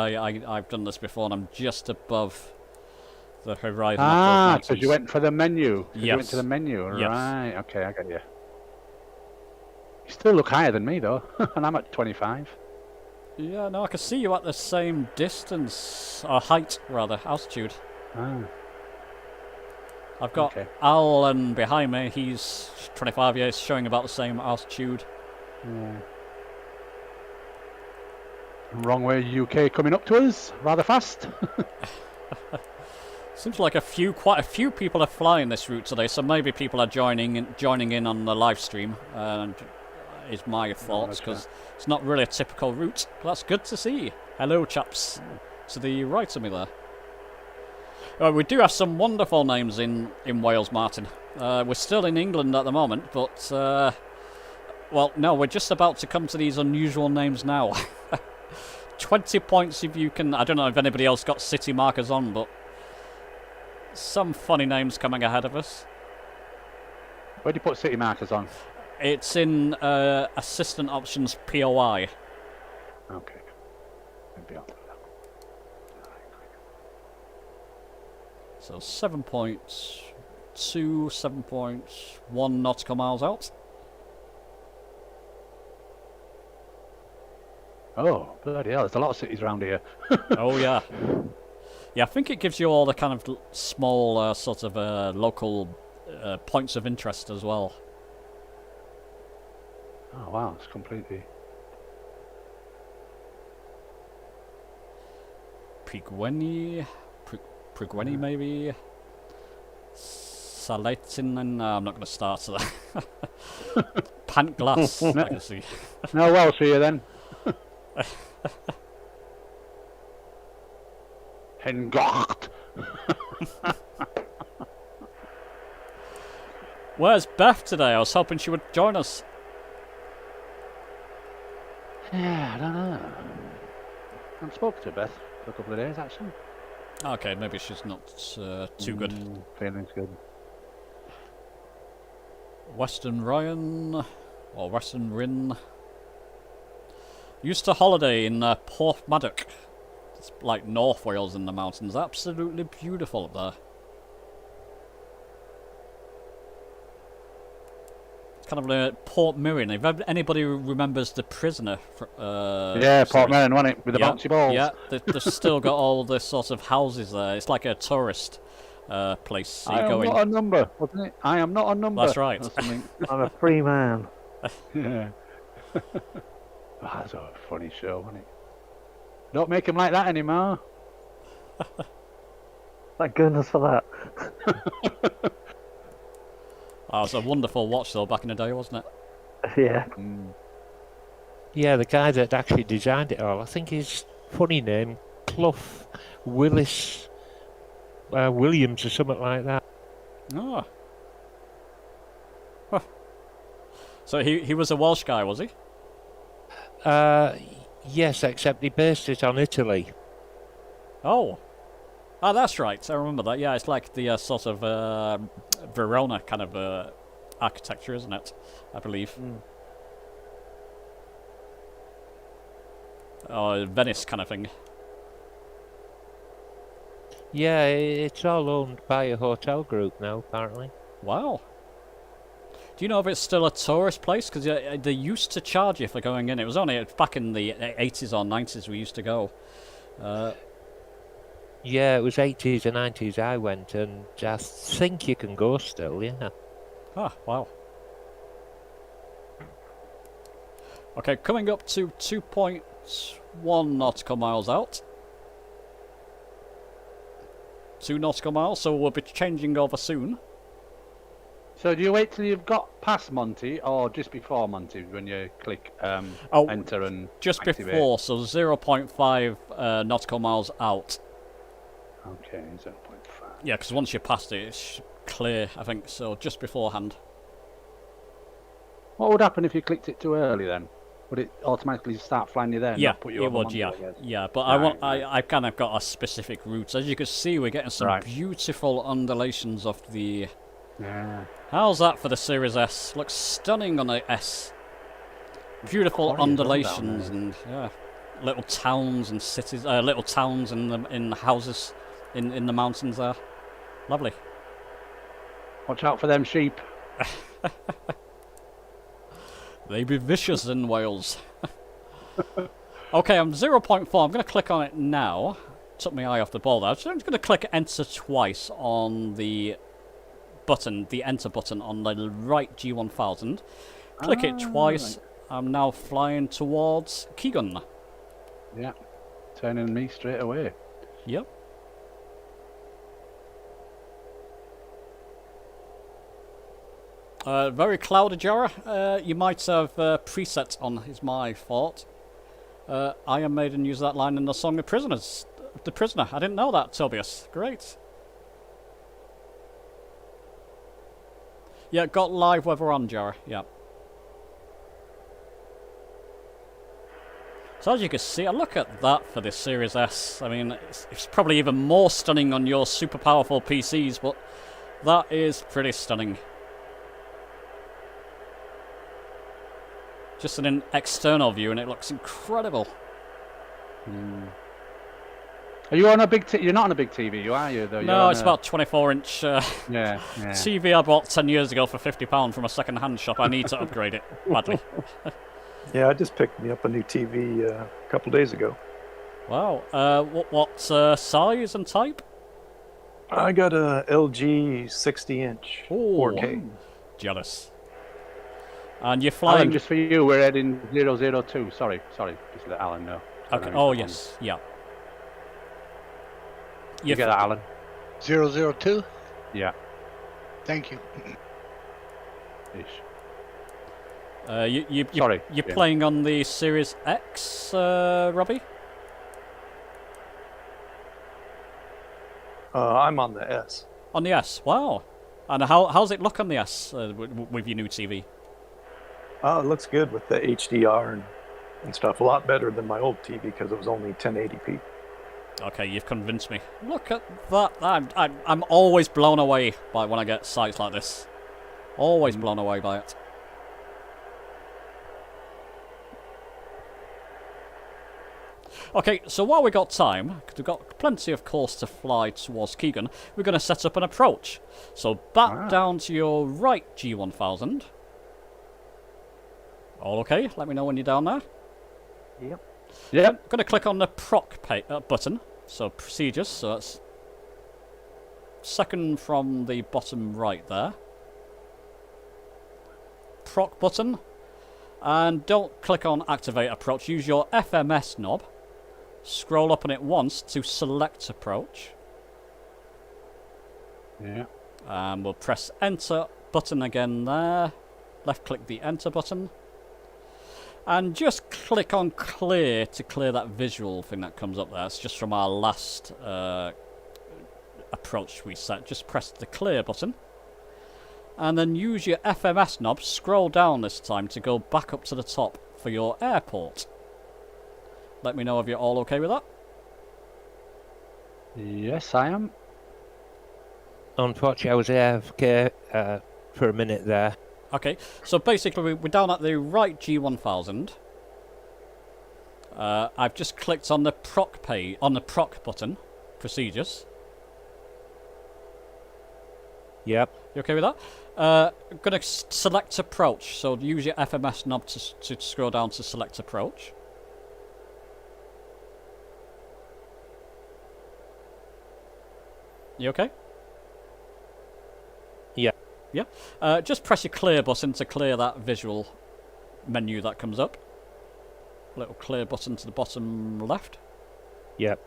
I've done this before and I'm just above the horizon. Because you went for the menu. Yes. You went to the menu. Yes. Right, okay, I get you. You still look higher than me though, and I'm at 25. Yeah, no, I can see you at the same distance, or height rather, altitude. I've got Alan behind me, he's 25 years, showing about the same altitude. Yeah. Wrong way UK coming up to us, rather fast. Seems like quite a few people are flying this route today, so maybe people are joining in on the live stream. Is my thoughts, because it's not really a typical route. But that's good to see. Hello, chaps. To the right of me there. We do have some wonderful names in Wales, Martin. We're still in England at the moment, but well, no, we're just about to come to these unusual names now. 20 points if you can. I don't know if anybody else got city markers on, but some funny names coming ahead of us. Where do you put city markers on? It's in Assistant Options POI. Okay. Maybe I'll do that. So 7.2, 7.1 nautical miles out. Oh, bloody hell! There's a lot of cities around here. Oh yeah. Yeah, I think it gives you all the kind of small sort of local points of interest as well. Oh wow, it's completely. Prigweni maybe. Saletinen. No, I'm not going to start to that. Pantglass. I can see. No Welsh here then. Hengocht. Where's Beth today? I was hoping she would join us. Yeah, I don't know. I haven't spoken to Beth for a couple of days actually. Okay, maybe she's not too good. Feeling's good. Western Ryan or Western Rin. Used to holiday in Porthmadog. It's like North Wales in the mountains. Absolutely beautiful up there. It's kind of Port Miriam. If anybody remembers The Prisoner, yeah, Port Miriam, wasn't it, with the bouncy balls? Yeah, they've still got all this sort of houses there. It's like a tourist place. So I am not a number, wasn't it? I am not a number. That's right. Or something. I'm a free man. Yeah. Oh, that's a funny show, wasn't it? Don't make him like that anymore. Thank goodness for that. Oh, it was a wonderful watch though back in the day, wasn't it? Yeah. Yeah, the guy that actually designed it all, I think his funny name, Clough Willis Williams or something like that. Oh. Huh. So he was a Welsh guy, was he? Yes, except he based it on Italy. Oh. Oh, that's right. I remember that. Yeah, it's like the sort of Verona kind of architecture, isn't it? I believe. Or Venice kind of thing. Yeah, it's all owned by a hotel group now, apparently. Wow. Do you know if it's still a tourist place? Because they used to charge you for going in. It was only back in the 80s or 90s we used to go. Yeah, it was 80s and 90s I went, and I think you can go still, yeah. Ah, wow. Okay, coming up to 2.1 nautical miles out. 2 nautical miles, so we'll be changing over soon. So do you wait till you've got past Monty, or just before Monty when you click enter and just activate? Before, so 0.5 nautical miles out. Okay, 0.5. Yeah, because once you're past it, it's clear, I think, so just beforehand. What would happen if you clicked it too early then? Would it automatically start flying you there? And Yeah, not put you it over would, Monty, yeah. I guess? Yeah, but Right, I've kind of got a specific route. As you can see, we're getting some Right. beautiful undulations off the... Yeah. How's that for the Series S? Looks stunning on the S. Beautiful Quite as well down undulations and yeah, little towns and cities, little towns in the houses in the mountains there. Lovely. Watch out for them sheep. They be vicious in Wales. Okay, I'm 0.4. I'm going to click on it now. Took my eye off the ball there. So I'm just going to click enter twice on the button, the enter button on the right G1000. Click it twice. Right. I'm now flying towards Keegan. Yeah, turning me straight away. Yep. Very cloudy, Jara. You might have preset on, is my thought. Iron Maiden used that line in the song The Prisoner. I didn't know that, Tobias. Great. Yeah, got live weather on, Jara. Yeah. So as you can see, look at that for this Series S. I mean, it's probably even more stunning on your super powerful PCs, but that is pretty stunning. Just an external view, and it looks incredible. Are you on a big TV? You're not on a big TV, are you? Though? No, it's about 24-inch yeah. TV I bought 10 years ago for £50 from a second-hand shop. I need to upgrade it badly. Yeah, I just picked me up a new TV a couple days ago. Wow. What size and type? I got a LG 60-inch Ooh. 4K. Jealous. And you're Alan, flying. just for you, we're heading 002. Sorry, just let Alan know. Okay. Oh yes. Yeah. You get that, Alan? 002? Yeah. Thank you. Ish. You're Yeah. playing on the Series X, Robbie? I'm on the S. On the S. Wow. And how's it look on the S with your new TV? Oh, it looks good with the HDR and stuff. A lot better than my old TV because it was only 1080p. Okay, you've convinced me. Look at that. I'm always blown away by when I get sites like this. Always blown away by it. Okay, so while we got time, because we've got plenty of course to fly towards Keegan, we're going to set up an approach. So back down to your right, G1000. All okay? Let me know when you're down there. Yep. Yep. I'm going to click on the proc button. So procedures. So that's second from the bottom right there. Proc button. And don't click on activate approach. Use your FMS knob. Scroll up on it once to select approach. Yeah. And we'll press enter button again there. Left click the enter button. And just click on clear to clear that visual thing that comes up there. It's just from our last approach we set. Just press the clear button. And then use your FMS knob. Scroll down this time to go back up to the top for your airport. Let me know if you're all okay with that. Yes, I am. Unfortunately, I was AFK for a minute there. Okay, so basically we're down at the right G1000. I've just clicked on the proc button, procedures. Yep. You okay with that? I'm going to select approach, so use your FMS knob to scroll down to select approach. You okay? Yeah. Yeah. Just press your clear button to clear that visual menu that comes up. Little clear button to the bottom left. Yep.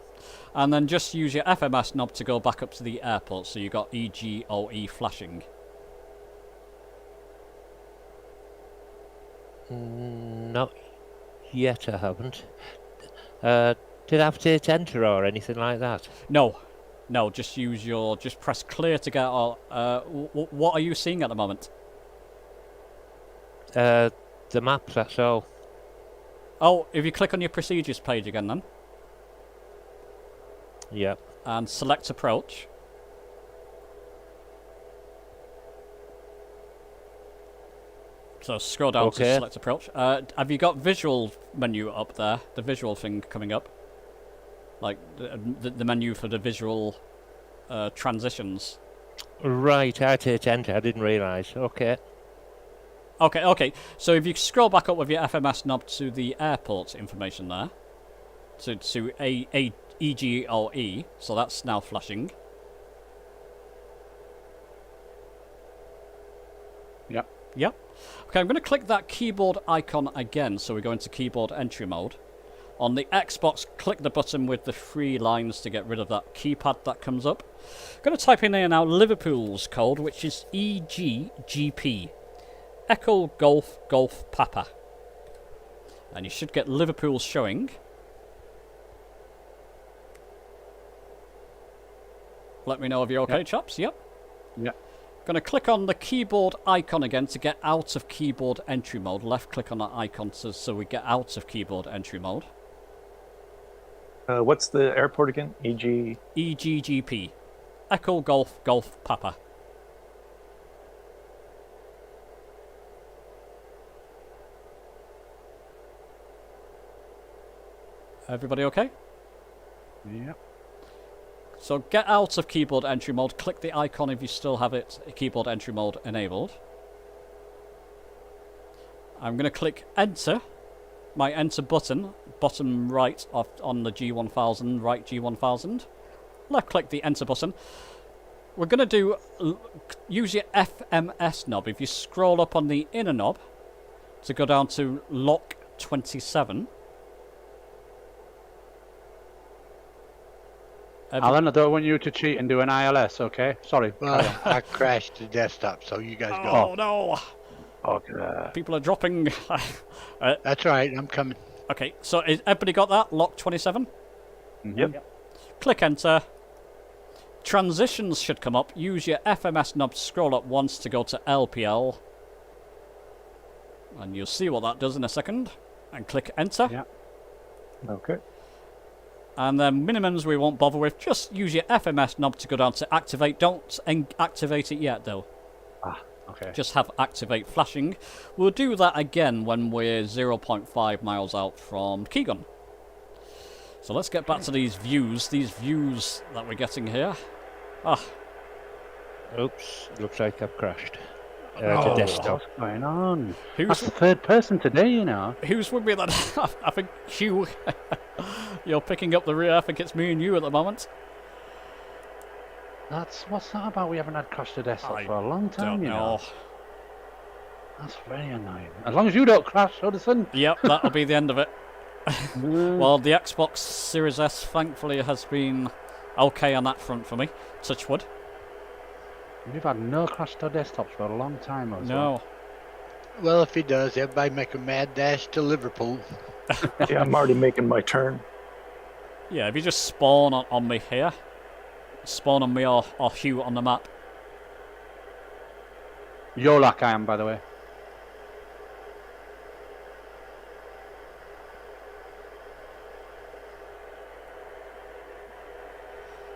And then just use your FMS knob to go back up to the airport, so you've got EGOE flashing. Not yet, I haven't. Did I have to hit enter or anything like that? No, just press clear to get all. What are you seeing at the moment? The map, that's all. Oh, if you click on your procedures page again then, Yep. and select approach. So scroll down to select approach. Have you got visual menu up there? The visual thing coming up? Like the menu for the visual transitions. Right, I had to hit enter, I didn't realise. Okay. Okay. So if you scroll back up with your FMS knob to the airport information there, to EGOE, so that's now flashing. Yep. Okay, I'm going to click that keyboard icon again, so we go into keyboard entry mode. On the Xbox, click the button with the 3 lines to get rid of that keypad that comes up. I'm going to type in here now Liverpool's code, which is EGGP. Echo Golf Golf Papa. And you should get Liverpool showing. Let me know if you're okay, chaps. Yep. Going to click on the keyboard icon again to get out of keyboard entry mode. Left click on that icon so we get out of keyboard entry mode. What's the airport again? EGGP. Echo Golf Golf Papa. Everybody okay? Yep. So get out of keyboard entry mode, click the icon if you still have it, keyboard entry mode enabled. I'm going to click enter my enter button, bottom right on the G1000, right G1000. Left click the enter button. We're going to do, use your FMS knob. If you scroll up on the inner knob to go down to lock 27. Alan, I don't want you to cheat and do an ILS, okay? Sorry. Well, I crashed the desktop, so you guys go. Oh no! Okay. People are dropping. That's right, I'm coming. Okay, so everybody got that? Lock 27? Yep. Click enter. Transitions should come up. Use your FMS knob to scroll up once to go to LPL. And you'll see what that does in a second. And click enter. Yeah. Okay. And then minimums we won't bother with. Just use your FMS knob to go down to activate. Don't activate it yet though. Okay. Just have activate flashing. We'll do that again when we're 0.5 miles out from Keegan. So let's get back to these views that we're getting here. Oops, looks like I've crashed. To Oh, desktop. what's going on? Who's That's the third person today, you know. who's with me then? I think Hugh. You're picking up the rear. I think it's me and you at the moment. What's that about? We haven't had crash to desktop I for a long time, Don't you know. know. That's very annoying. As long as you don't crash, Huddison. Yep, that'll be the end of it. Well, the Xbox Series S thankfully has been okay on that front for me. Touch wood. We've had no crash to desktops for a long time. As No. Well, if he does, everybody make a mad dash to Liverpool. Yeah, I'm already making my turn. Yeah, if you just spawn on me here. Spawn on me or Hugh on the map. Yolak I am, by the way.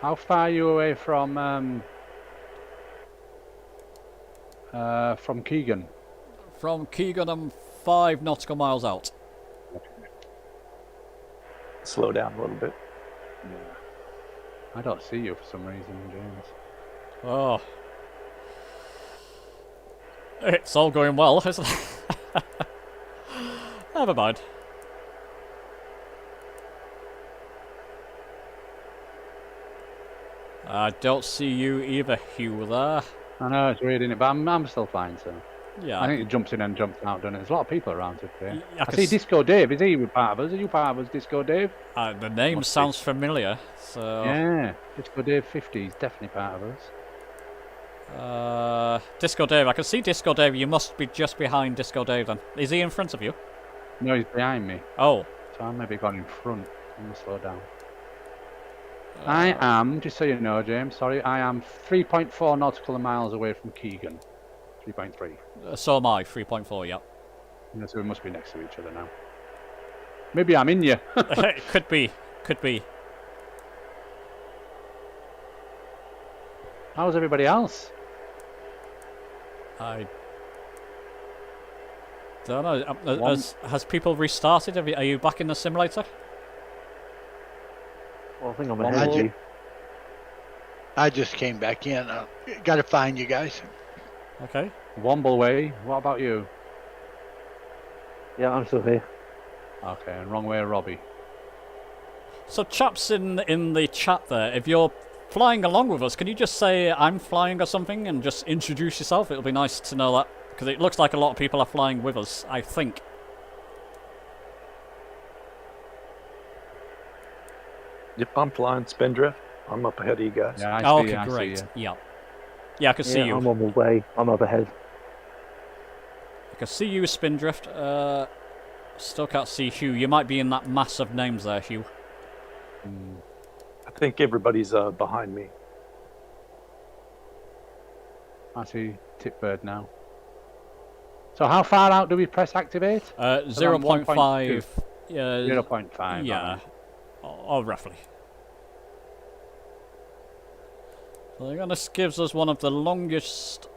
How far are you away from Keegan? From Keegan, I'm 5 nautical miles out. Slow down a little bit. I don't see you for some reason, James. Oh. It's all going well, isn't it? Never mind. I don't see you either, Hugh, there. I know it's weird, isn't it? But I'm still fine, so. Yeah. I think he jumps in and jumps out, doesn't it? There's a lot of people around today. I I can see s- Disco Dave. Is he part of us? Are you part of us, Disco Dave? The name Must be. sounds familiar, so... Yeah, Disco Dave 50 is definitely part of us. Disco Dave, I can see Disco Dave. You must be just behind Disco Dave then. Is he in front of you? No, he's behind me, Oh. so I maybe gone in front. I'm gonna slow down. I am, just so you know, James, sorry, I am 3.4 nautical miles away from Keegan. 3.3. So am I, 3.4, yeah. Yeah, so we must be next to each other now. Maybe I'm in you. Could be. Could be. How's everybody else? I don't know. Has people restarted? Are you back in the simulator? Well, I think I'm One ahead of more. you. I just came back in. Gotta find you guys. Okay. Womble way. What about you? Yeah, I'm still here. Okay, and wrong way, Robbie. So, chaps in the chat there, if you're flying along with us, can you just say I'm flying or something and just introduce yourself? It'll be nice to know that, because it looks like a lot of people are flying with us, I think. Yep, I'm flying Spindrift. I'm up ahead of you guys. Yeah, I see Oh, you, okay, I see great. you. Yeah. Yeah, I can see you. I'm on my way. I'm up ahead. I can see you, Spindrift. Still can't see Hugh. You might be in that mass of names there, Hugh. I think everybody's behind me. I see Tipbird now. So how far out do we press activate? 0.5. 0.5. Yeah. Or roughly. So this gives us one of the longest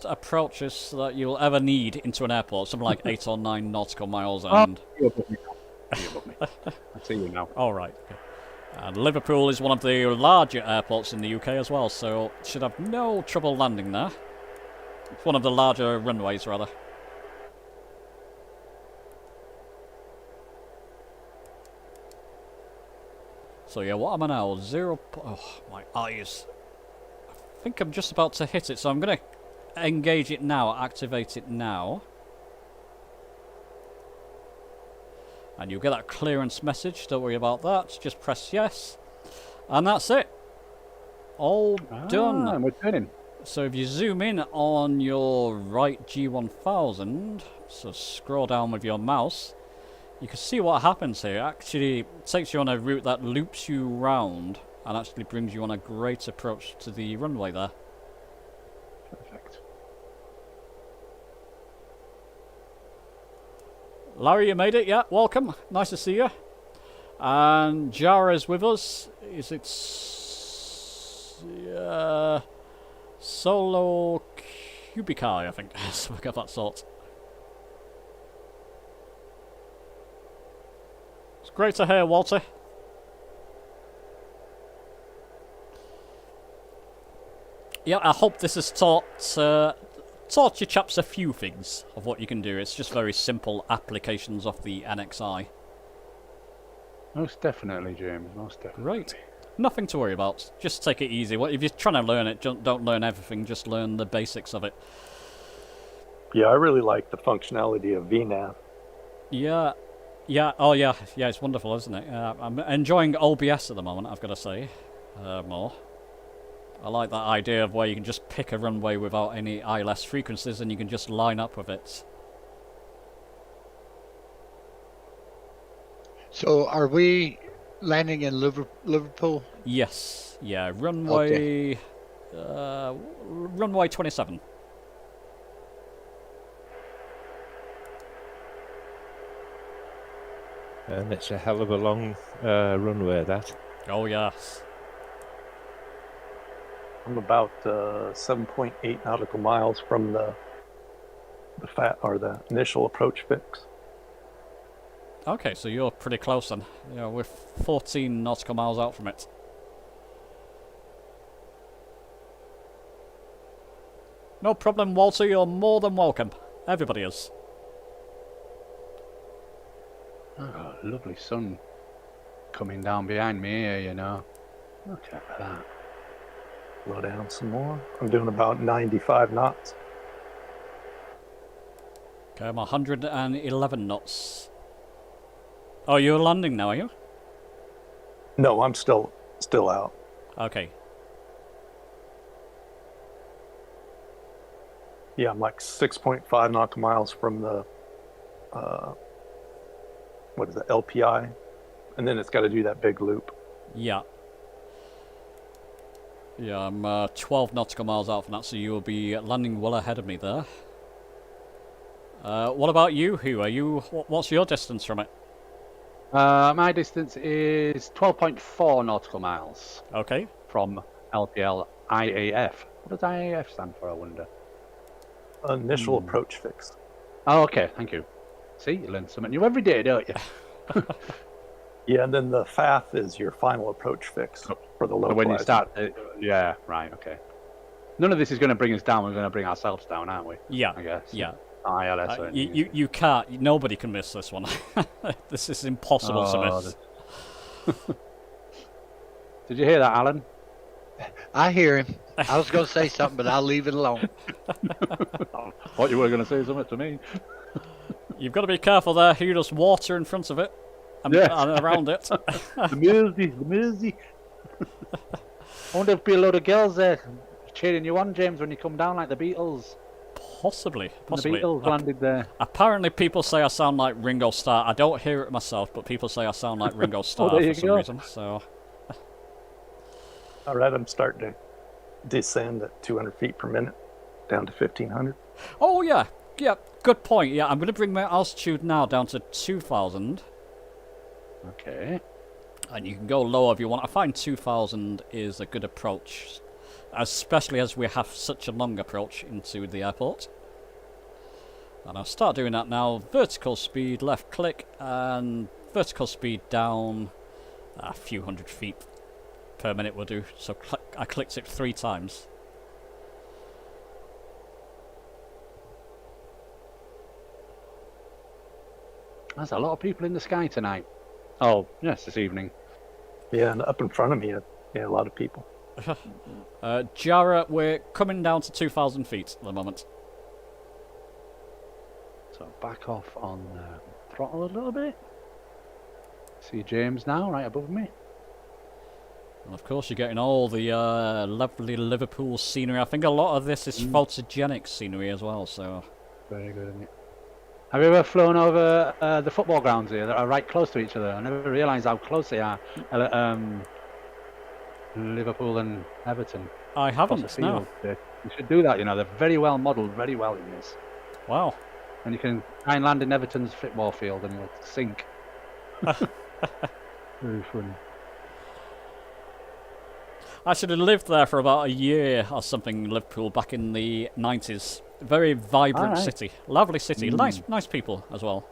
approaches that you'll ever need into an airport. Something like 8 or 9 nautical miles and... You're above me now. You're above me. I see you now. All right. And Liverpool is one of the larger airports in the UK as well, so should have no trouble landing there. It's one of the larger runways, rather. So yeah, what am I now? Oh, my eyes. I think I'm just about to hit it, so I'm going to engage it now, activate it now. And you'll get that clearance message, don't worry about that. Just press yes. And that's it. All done. And we're turning. So if you zoom in on your right G1000, so scroll down with your mouse, you can see what happens here. It actually takes you on a route that loops you round and actually brings you on a great approach to the runway there. Perfect. Larry, you made it, yeah, welcome. Nice to see you. And Jara's with us. Is it Solo Cubici, I think. Something of that sort. It's great to hear, Walter. Yeah, I hope this has taught you chaps a few things of what you can do. It's just very simple applications of the NXI. Most definitely, James. Most definitely. Right. Nothing to worry about. Just take it easy. If you're trying to learn it, don't learn everything. Just learn the basics of it. Yeah, I really like the functionality of VNAV. Yeah. Yeah. Oh, yeah. Yeah, it's wonderful, isn't it? I'm enjoying OBS at the moment, I've got to say. More. I like that idea of where you can just pick a runway without any ILS frequencies and you can just line up with it. So are we landing in Liverpool? Yes. Yeah. Runway. Runway 27. And it's a hell of a long runway, that. Oh, yes. I'm about 7.8 nautical miles from the initial approach fix. Okay, so you're pretty close then. Yeah, we're 14 nautical miles out from it. No problem, Walter. You're more than welcome. Everybody is. Oh, lovely sun coming down behind me here, you know. Look at that. Slow down some more. I'm doing about 95 knots. Okay, I'm 111 knots. Oh, you're landing now, are you? No, I'm still out. Okay. Yeah, I'm like 6.5 nautical miles from the LPI, and then it's got to do that big loop. Yeah. Yeah, I'm 12 nautical miles out from that, so you'll be landing well ahead of me there. What about you, Hugh? What's your distance from it? My distance is 12.4 nautical miles Okay. from LPL IAF. What does IAF stand for, I wonder? Initial approach fix. Oh, okay, thank you. See, you learn something new every day, don't you? Yeah, and then the FAF is your final approach fix for the localizer. When you start, yeah, right, okay. None of this is going to bring us down. We're going to bring ourselves down, aren't we? Yeah. I guess. Yeah. ILS. You can't. Nobody can miss this one. This is impossible to miss. Did you hear that, Alan? I hear him. I was going to say something, but I'll leave it alone. I thought you were going to say something to me. You've got to be careful there. Hugh, there's water in front of it and around it. The music. I wonder if there'll be a load of girls there cheering you on, James, when you come down like the Beatles. Possibly. The Beatles landed there. Apparently, people say I sound like Ringo Starr. I don't hear it myself, but people say I sound like Ringo Starr for some reason. So. All right, I'm starting to descend at 200 feet per minute, down to 1,500. Oh yeah, good point. Yeah, I'm going to bring my altitude now down to 2,000. Okay. And you can go lower if you want. I find 2,000 is a good approach, especially as we have such a long approach into the airport. And I'll start doing that now. Vertical speed, left click, and vertical speed down a few hundred feet per minute will do. So I clicked it 3 times. There's a lot of people in the sky tonight. Oh, yes, this evening. Yeah, and up in front of me, a lot of people. Jara, we're coming down to 2,000 feet at the moment. So back off on the throttle a little bit. See James now, right above me. And of course, you're getting all the lovely Liverpool scenery. I think a lot of this is photogenic scenery as well. So very good, isn't it? Have you ever flown over the football grounds here that are right close to each other? I never realised how close they are. Liverpool and Everton. I haven't. No. You should do that. You know, they're very well modelled, very well in this. Wow. And you can try and land in Everton's football field and you'll sink. Very funny. I should have lived there for about a year or something in Liverpool back in the 90s. Very vibrant city. Lovely city. Nice people as well.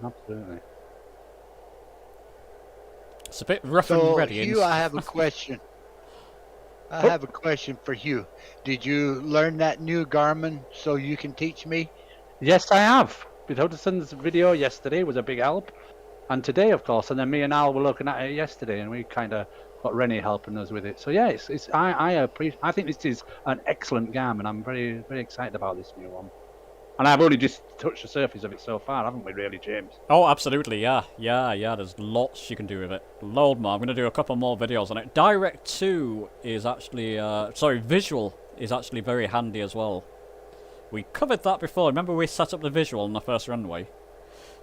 Absolutely. It's a bit rough and ready. Hugh, I have a question. I have a question for Hugh. Did you learn that new Garmin so you can teach me? Yes, I have. With Huddison's video yesterday was a big help. And today, of course. And then me and Al were looking at it yesterday and we kind of got Rennie helping us with it. So yeah, I think this is an excellent Garmin. I'm very, very excited about this new one. And I've only just touched the surface of it so far, haven't we, really, James? Oh, absolutely, yeah. There's lots you can do with it. Load more. I'm going to do a couple more videos on it. Direct 2 is actually, visual is actually very handy as well. We covered that before. Remember we set up the visual on the first runway?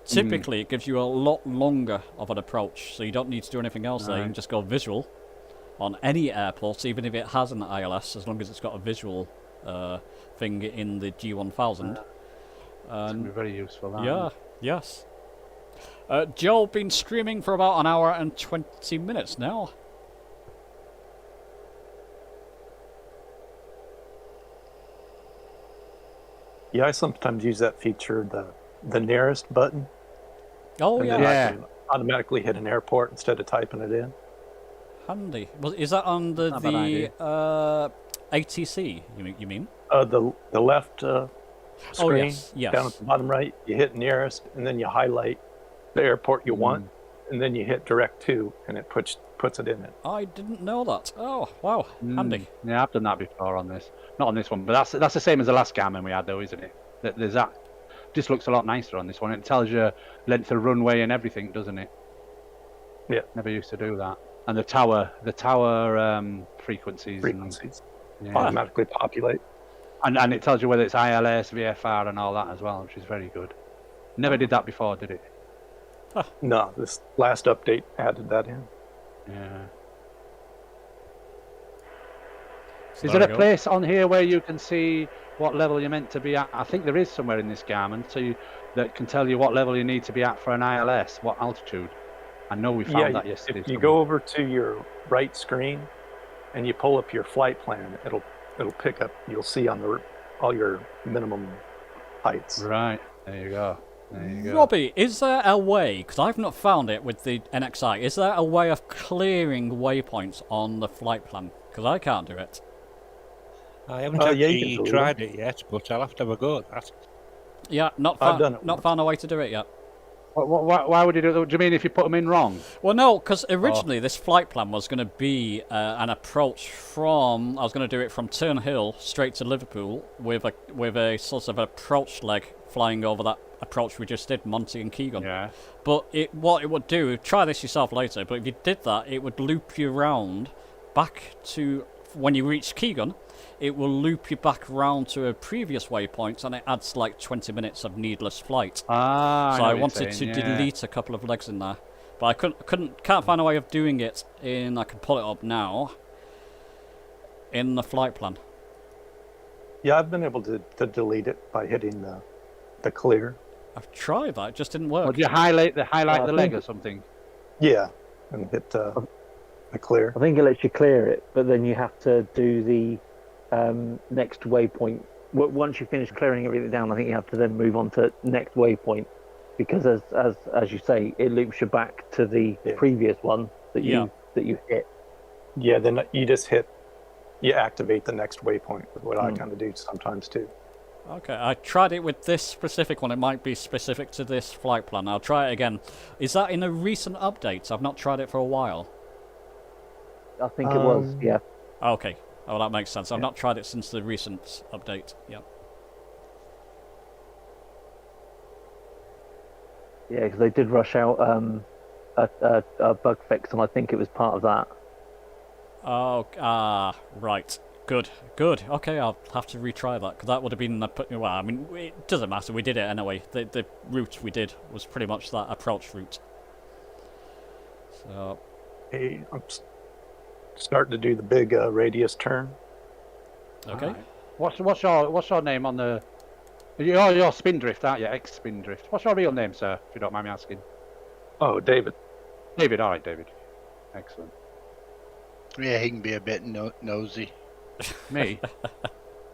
Typically, it gives you a lot longer of an approach, so you don't need to do anything else there. You can just go visual on any airport, even if it has an ILS, as long as it's got a visual thing in the G1000. It's going to be very useful. Yes. Joel, been streaming for about an hour and 20 minutes now. Yeah, I sometimes use that feature, the nearest button. Oh, and then I can automatically hit an airport instead of typing it in. Handy. Is that on the ATC, you mean? The left screen, yes. down at the bottom right, you hit nearest, and then you highlight the airport you want, and then you hit direct to, and it puts it in it. I didn't know that. Oh, wow. Handy. Yeah, I've done that before on this. Not on this one, but that's the same as the last Garmin we had, though, isn't it? There's that. Just looks a lot nicer on this one. It tells you length of runway and everything, doesn't it? Yeah. Never used to do that. And the tower frequencies. Automatically populate. And it tells you whether it's ILS, VFR, and all that as well, which is very good. Never did that before, did it? No, this last update added that in. Yeah. So is there a place on here where you can see what level you're meant to be at? I think there is somewhere in this Garmin that can tell you what level you need to be at for an ILS, what altitude. I know we found that yesterday. If you go over to your right screen and you pull up your flight plan, it'll pick up. You'll see on all your minimum heights. Right. There you go. Robbie, is there a way, because I've not found it with the NXI, is there a way of clearing waypoints on the flight plan? Because I can't do it. I haven't actually tried it yet, but I'll have to have a go at that. Yeah, not found a way to do it yet. Why would you do that? Do you mean if you put them in wrong? Well, no, because originally this flight plan was going to be an approach from... I was going to do it from Turnhill straight to Liverpool with a sort of approach leg flying over that approach we just did, Monty and Keegan. Yeah. But what it would do, try this yourself later, but if you did that, it would loop you round back to... When you reach Keegan, it will loop you back round to a previous waypoint, and it adds like 20 minutes of needless flight. So I wanted to delete a couple of legs in there, but I can't find a way of doing it in. I can pull it up now in the flight plan. Yeah, I've been able to delete it by hitting the clear. I've tried that; it just didn't work. Or do you highlight the leg or something? Yeah, and hit the clear. I think it lets you clear it, but then you have to do the next waypoint. Once you finish clearing everything down, I think you have to then move on to next waypoint, because as you say, it loops you back to the previous one that you hit. Yeah, then you activate the next waypoint, what I kind of do sometimes too. Okay, I tried it with this specific one. It might be specific to this flight plan. I'll try it again. Is that in a recent update? I've not tried it for a while. I think it was. Yeah. Okay. Oh, that makes sense. I've Yeah. not tried it since the recent update. Yep. Yeah, because they did rush out a bug fix, and I think it was part of that. Oh, right. Good. Okay, I'll have to retry that, because that would have been... Well, I mean, it doesn't matter, we did it anyway. The route we did was pretty much that approach route. So, Hey, I'm starting to do the big radius turn. okay. Alright. What's your name on the? You're Spindrift, aren't you? Ex-Spindrift. What's your real name, sir? If you don't mind me asking. Oh, David. David. All right, David. Excellent. Yeah, he can be a bit nosy. Me.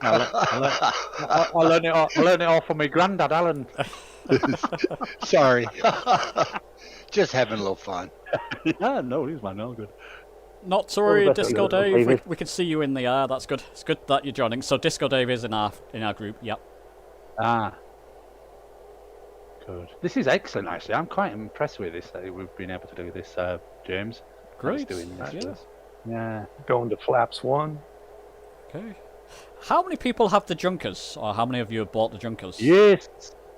I learned it all from my granddad, Alan. Sorry. Just having a little fun. Yeah, no, he's man, all good. Not to All the worry, best, Disco David. Dave. We can see you in the air. That's good. It's good that you're joining. So Disco Dave is in our group. Yep. Ah. Good. This is excellent, actually. I'm quite impressed with this, that we've been able to do this, James. Great. Doing this. Yeah. Yeah. Going to flaps 1. Okay. How many people have the Junkers, or how many of you have bought the Junkers? Yes.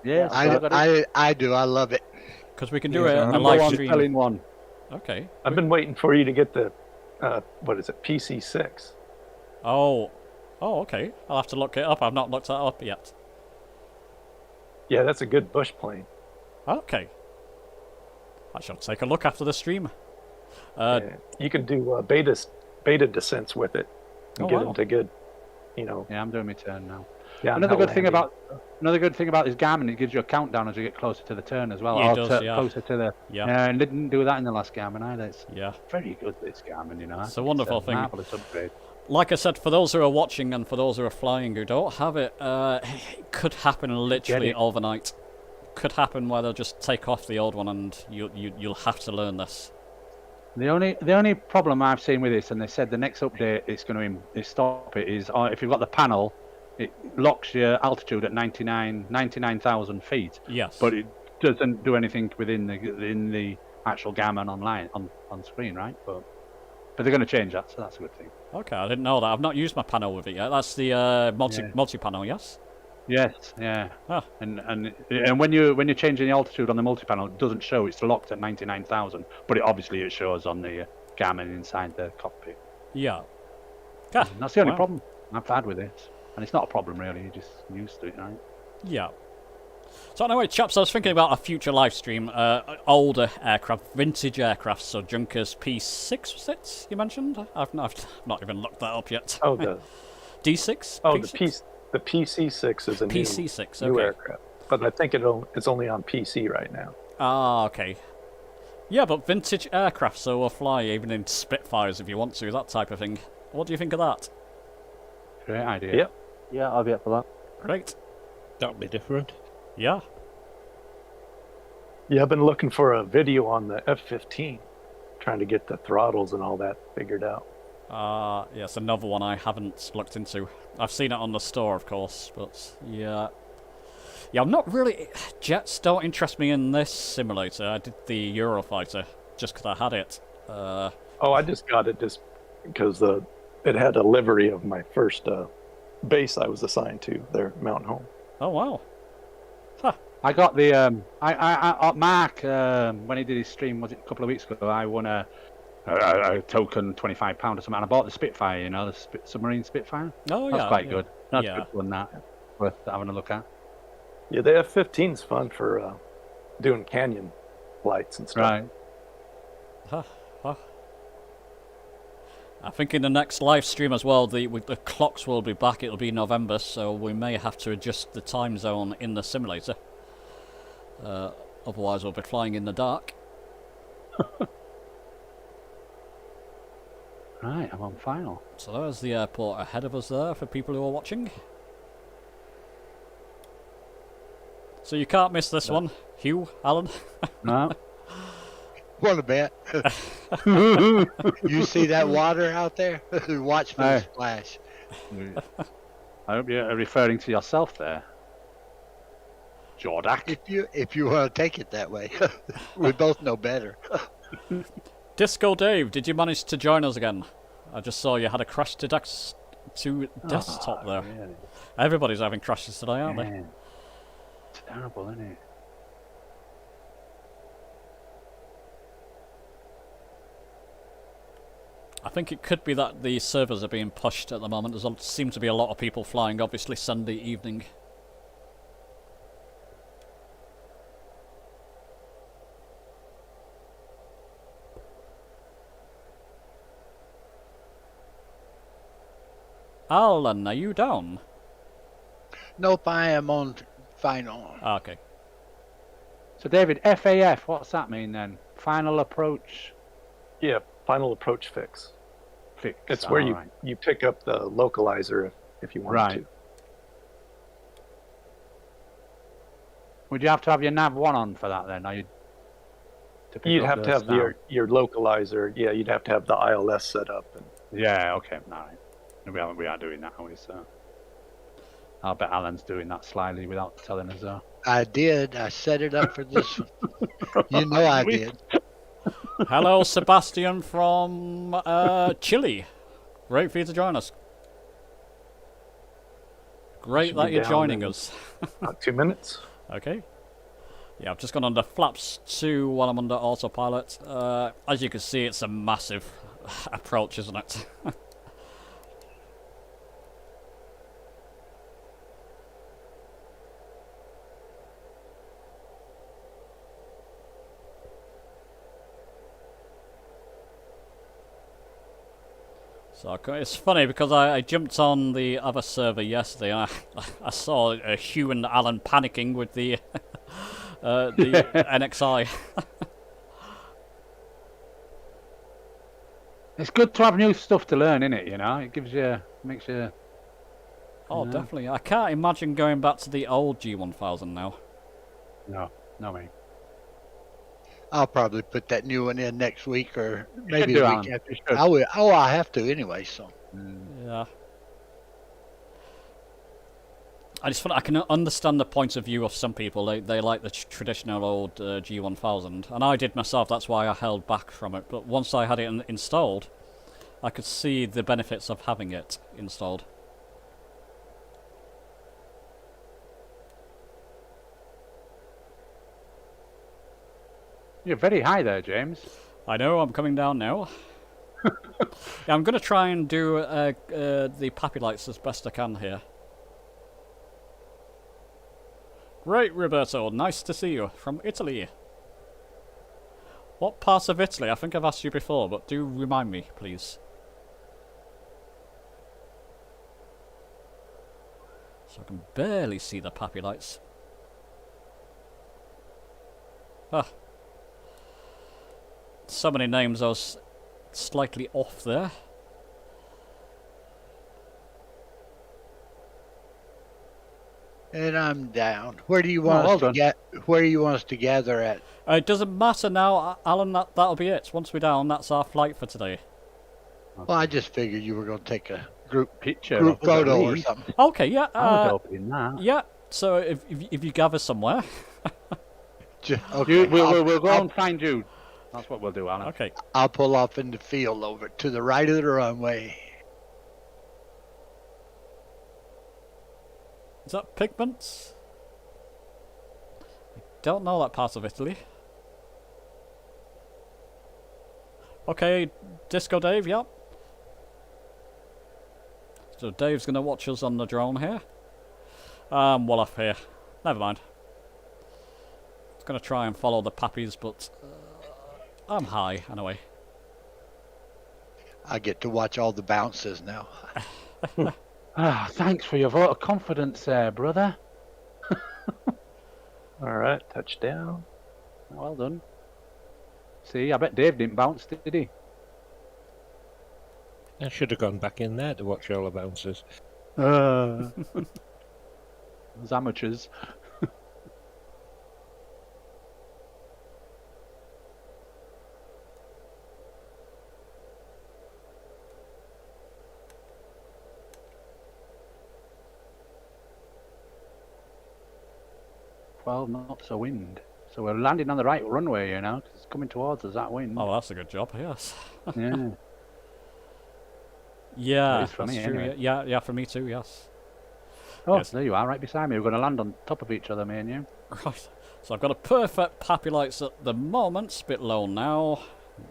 Yes. I do. I love it. Because we can do Yeah, a I'm live Go on, stream. selling one. Okay. I've been waiting for you to get the, what is it, PC6. Oh, okay. I'll have to look it up. I've not looked that up yet. Yeah, that's a good bush plane. Okay. I shall take a look after the stream. Yeah. You can do beta descents with it and Oh, get wow. into good, you know. Yeah, I'm doing my turn now. Yeah, Another good thing about this Garmin, it gives you a countdown as you get closer to the turn as well. Yeah, it or does, yeah. Closer to the. Yeah. And didn't do that in the last Garmin either. It's Yeah. very good, this Garmin, you know. It's a wonderful thing. Marvelous upgrade. Like I said, for those who are watching and for those who are flying who don't have it, it could happen literally it. overnight. Could happen where they'll just take off the old one and you'll have to learn this. The only problem I've seen with this, and they said the next update it's going to stop it, is if you've got the panel, it locks your altitude at 99,000 feet. Yes. But it doesn't do anything within the actual Garmin online on screen, right? But they're going to change that, so that's a good thing. Okay, I didn't know that. I've not used my panel with it yet. That's the multi-panel, yes? Yes, yeah. Huh. And when you're changing the altitude on the multi-panel, it doesn't show. It's locked at 99,000, but it shows on the Garmin inside the cockpit. Yeah. Ah, And that's the only wow. problem I've had with it, and it's not a problem really. You're just used to it, right? Yeah. So anyway, chaps, I was thinking about a future live stream. Older aircraft, vintage aircraft, so Junkers P6 was it you mentioned? I've not even looked that up yet. Oh, the D6? oh P6? the PC6 is a PC6, new okay. aircraft, but I think it's only on PC right now. Ah, okay. Yeah, but vintage aircraft, so we'll fly even in Spitfires if you want to, that type of thing. What do you think of that? Great idea. Yep. Yeah, I'll be up for that. Great. That'll be different. Yeah. Yeah, I've been looking for a video on the F-15, trying to get the throttles and all that figured out. Yeah, it's another one I haven't looked into. I've seen it on the store, of course, but yeah. Yeah, I'm not really... Jets don't interest me in this simulator. I did the Eurofighter just because I had it. Oh, I just got it just because it had a livery of my first base I was assigned to, their Mountain Home. Oh, wow. I got the Mark when he did his stream, was it a couple of weeks ago? I won a token £25 or something, and I bought the Spitfire, you know, the submarine Spitfire. Oh, That's yeah. quite yeah. good. That's Yeah. good fun. That worth having a look at. Yeah, the F-15's fun for doing canyon flights and stuff. Right. I think in the next live stream as well, the clocks will be back. It'll be November, so we may have to adjust the time zone in the simulator. Otherwise, we'll be flying in the dark. Right, I'm on final. So there's the airport ahead of us there for people who are watching. So you can't miss this one, Hugh, Alan. No. What a bet. You see that water out there? Watch for the Aye. splash. I hope you're referring to yourself there, Jordak. If you want to take it that way. We both know better. Disco Dave, did you manage to join us again? I just saw you had a crash to desktop there. Really? Everybody's having crashes today, aren't they? Yeah. It's terrible, isn't it? I think it could be that the servers are being pushed at the moment. There seem to be a lot of people flying, obviously Sunday evening. Alan, are you down? Nope, I am on final. Ah, okay. So David, FAF, what's that mean then? Final approach Yeah, final approach fix. fix. It's where Alright. you pick up the localizer if you want Right. to. Would you have to have your nav 1 on for that then? Or to pick You'd up have the to have sound? your localizer. Yeah, you'd have to have the ILS set up. And Yeah, okay, alright. We are doing that, are we? So I'll bet Alan's doing that slyly without telling us. I did. I set it up for this one. You know I did. Hello, Sebastian from Chile. Great for you to join us. Great Should that be you're down joining in- us. about 2 minutes. Okay. Yeah, I've just gone under flaps 2 while I'm under autopilot. As you can see, it's a massive approach, isn't it? So it's funny because I jumped on the other server yesterday. And I saw Hugh and Alan panicking with the the NXI. It's good to have new stuff to learn, isn't it? You know, it makes you. Oh, Yeah. definitely. I can't imagine going back to the old G1000 now. No, mate. I'll probably put that new one in next week or maybe do, the Alan. week after. You should. I will. Oh, I have to anyway. So Yeah. I just I can understand the point of view of some people. They like the traditional old G1000, and I did myself. That's why I held back from it. But once I had it installed, I could see the benefits of having it installed. You're very high there, James. I know, I'm coming down now. Yeah, I'm going to try and do the Pappy Lights as best I can here. Great, Roberto. Nice to see you. From Italy. What part of Italy? I think I've asked you before, but do remind me, please. So I can barely see the Pappy Lights. Ah. So many names, I was slightly off there. and I'm down. Where do you want well us to done. get? Where do you want us to gather at? It doesn't matter now, Alan. That'll be it. Once we're down, that's our flight for today. Well, I just figured you were going to take a group Picture group of us at photo or least. something. Okay, yeah. I was hoping that. Yeah. So if you gather somewhere, Okay, We'll go and find you. That's what we'll do, Alan. okay. I'll pull off in the field over to the right of the runway. Is that Pigments? I don't know that part of Italy. Okay, Disco Dave, yep. So Dave's going to watch us on the drone here. Well off here. Never mind. I was going to try and follow the pappies, but I'm high anyway. I get to watch all the bounces now. Ah, thanks for your vote of confidence there, brother. All right, touchdown. Well done. See, I bet Dave didn't bounce, did he? I should have gone back in there to watch all the bounces. Those amateurs. Well, knots of wind. So we're landing on the right runway, you know, 'cause it's coming towards us, that wind. Oh, that's a good job, yes. Yeah. Yeah, is for that's me, true. anyway. Yeah, for me too. Yes. Oh, Yes. there you are, right beside me. We're going to land on top of each other, me and you. Right. So I've got a perfect Pappy Lights at the moment. It's a bit low now.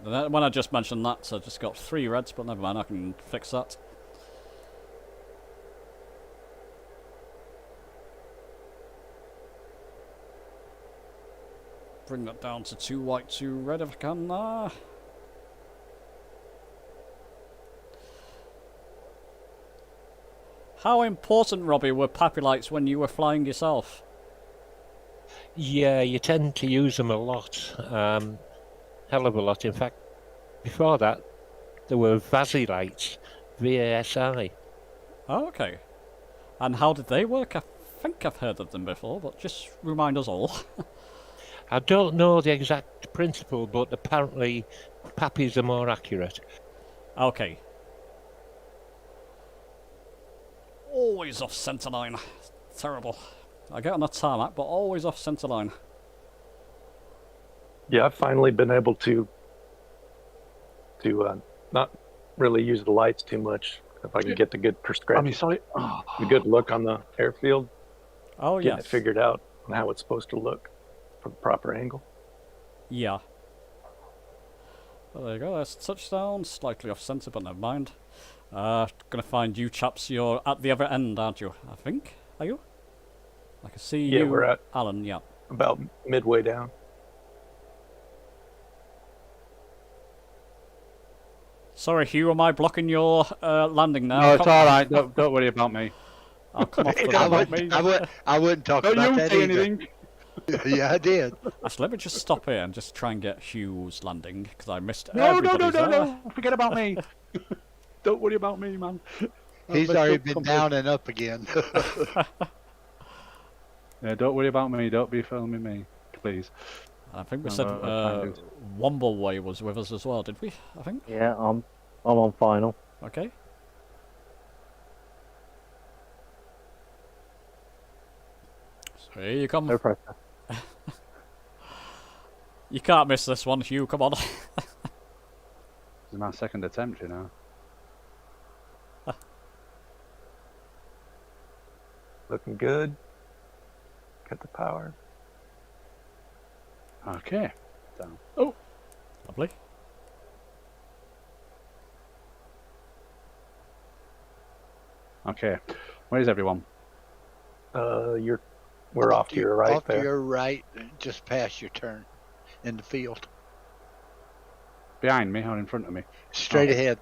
When I just mentioned that, I just got 3 reds, but never mind. I can fix that. Bring that down to 2 white, 2 red if I can. How important, Robbie, were Pappy Lights when you were flying yourself? Yeah, you tend to use them a lot. Hell of a lot. In fact, before that, there were Vasi lights, VASI. Oh, okay. And how did they work? I think I've heard of them before, but just remind us all. I don't know the exact principle, but apparently Pappies are more accurate. Okay. Always off centre line. Terrible. I get on the tarmac, but always off centre line. Yeah, I've finally been able to not really use the lights too much. If I can get the good perspective, I mean, sorry. Oh. the good look on the airfield, Oh, getting yes. it figured out on how it's supposed to look from the proper angle. Yeah. Well, there you go. There's touchdown. Slightly off centre, but never mind. Gonna find you chaps. You're at the other end, aren't you? I think. Are you? I can see Yeah, you, we're at Alan. Yeah. about midway down. Sorry, Hugh. Am I blocking your landing now? No, it's all right. Don't worry about me. I'll come off the I wouldn't talk Don't about you that say either. anything. Yeah, I did. Actually, let me just stop here and just try and get Hugh's landing because I missed No, everybody's there. no. Forget about me. Don't worry about me, man. He's Let's already go been come down and up again. Yeah, don't worry about me. Don't be filming me, please. I think we No, said no, I can't do Wombleway was with us as well, did we? I think. Yeah, I'm on final. Okay. So here you come. No pressure. You can't miss this one, Hugh. Come on. This is my second attempt, you know. Looking good. Got the power. Okay. Down. Lovely. Okay. Where's everyone? We're off to your right off there. to your right, just past your turn in the field. Behind me or in front of me? Straight ahead.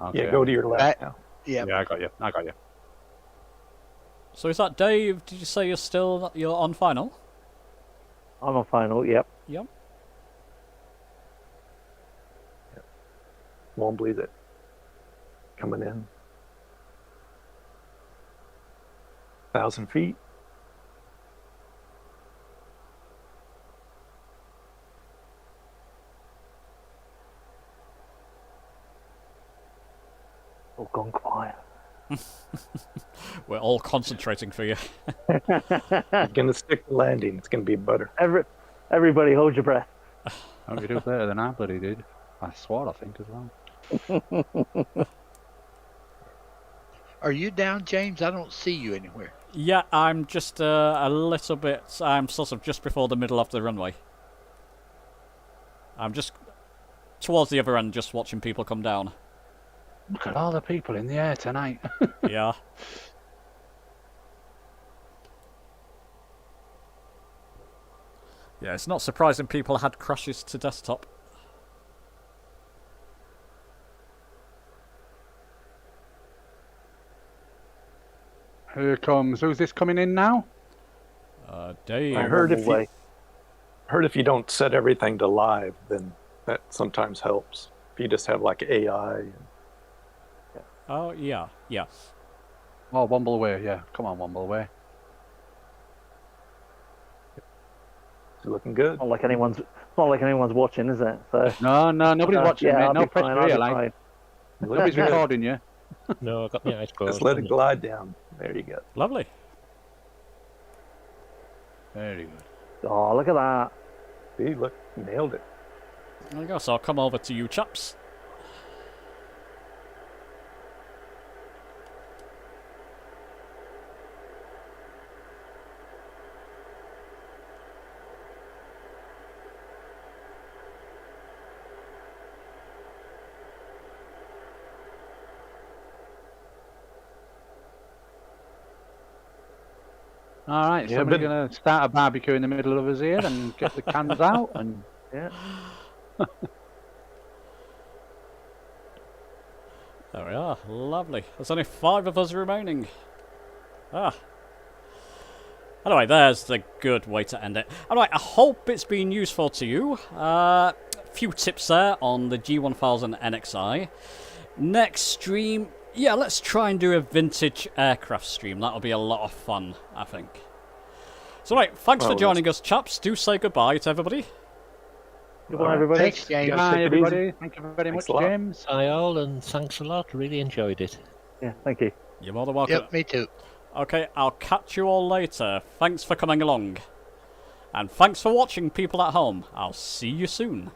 Okay. Yeah, go to your left Back- now. Yeah. Yeah, I got you. So is that Dave? Did you say you're on final? I'm on final. Yep. Yep. Won't believe it. Coming in. 1,000 feet. All gone quiet. We're all concentrating for you. I'm gonna stick the landing. It's gonna be better. Everybody, hold your breath. Hope you do better than I bloody did. I swore, I think, as well. Are you down, James? I don't see you anywhere. Yeah, I'm just a little bit. I'm sort of just before the middle of the runway. I'm just towards the other end, just watching people come down. Look at all the people in the air tonight. Yeah. Yeah, it's not surprising people had crashes to desktop. Here comes. Who's this coming in now? Dave. I heard if Wombleway. you don't set everything to live, then that sometimes helps. If you just have like AI. Oh, yeah. Yes. Oh, Wombleway, yeah. Come on, Wombleway. It's looking good. Not like anyone's watching, is it? So No, nobody's watching, yeah, mate. I'll No be fine, pressure I'll be here, like. fine. Nobody's recording you. No, I got my eyes closed. Just let it glide down. There you go. Lovely. Very good. Oh, look at that. See, look, you nailed it. There you go. So I'll come over to you chaps. All right, Yeah, somebody's but- going to start a barbecue in the middle of us here and get the cans out. And Yeah. There we are. Lovely. There's only 5 of us remaining. Ah. Anyway, there's the good way to end it. Anyway, I hope it's been useful to you. Few tips there on the G1000 NXI. Next stream, yeah, let's try and do a vintage aircraft stream. That'll be a lot of fun, I think. So, right, thanks for joining us, chaps. Do say goodbye to everybody. Goodbye, everybody. Thanks, James. guys take bye, it easy. everybody. Thank you very Thanks much, a lot. James. Hi all, and thanks a lot. Really enjoyed it. Yeah, thank you. You're more than welcome. Yep, me too. Okay, I'll catch you all later. Thanks for coming along. And thanks for watching, people at home. I'll see you soon.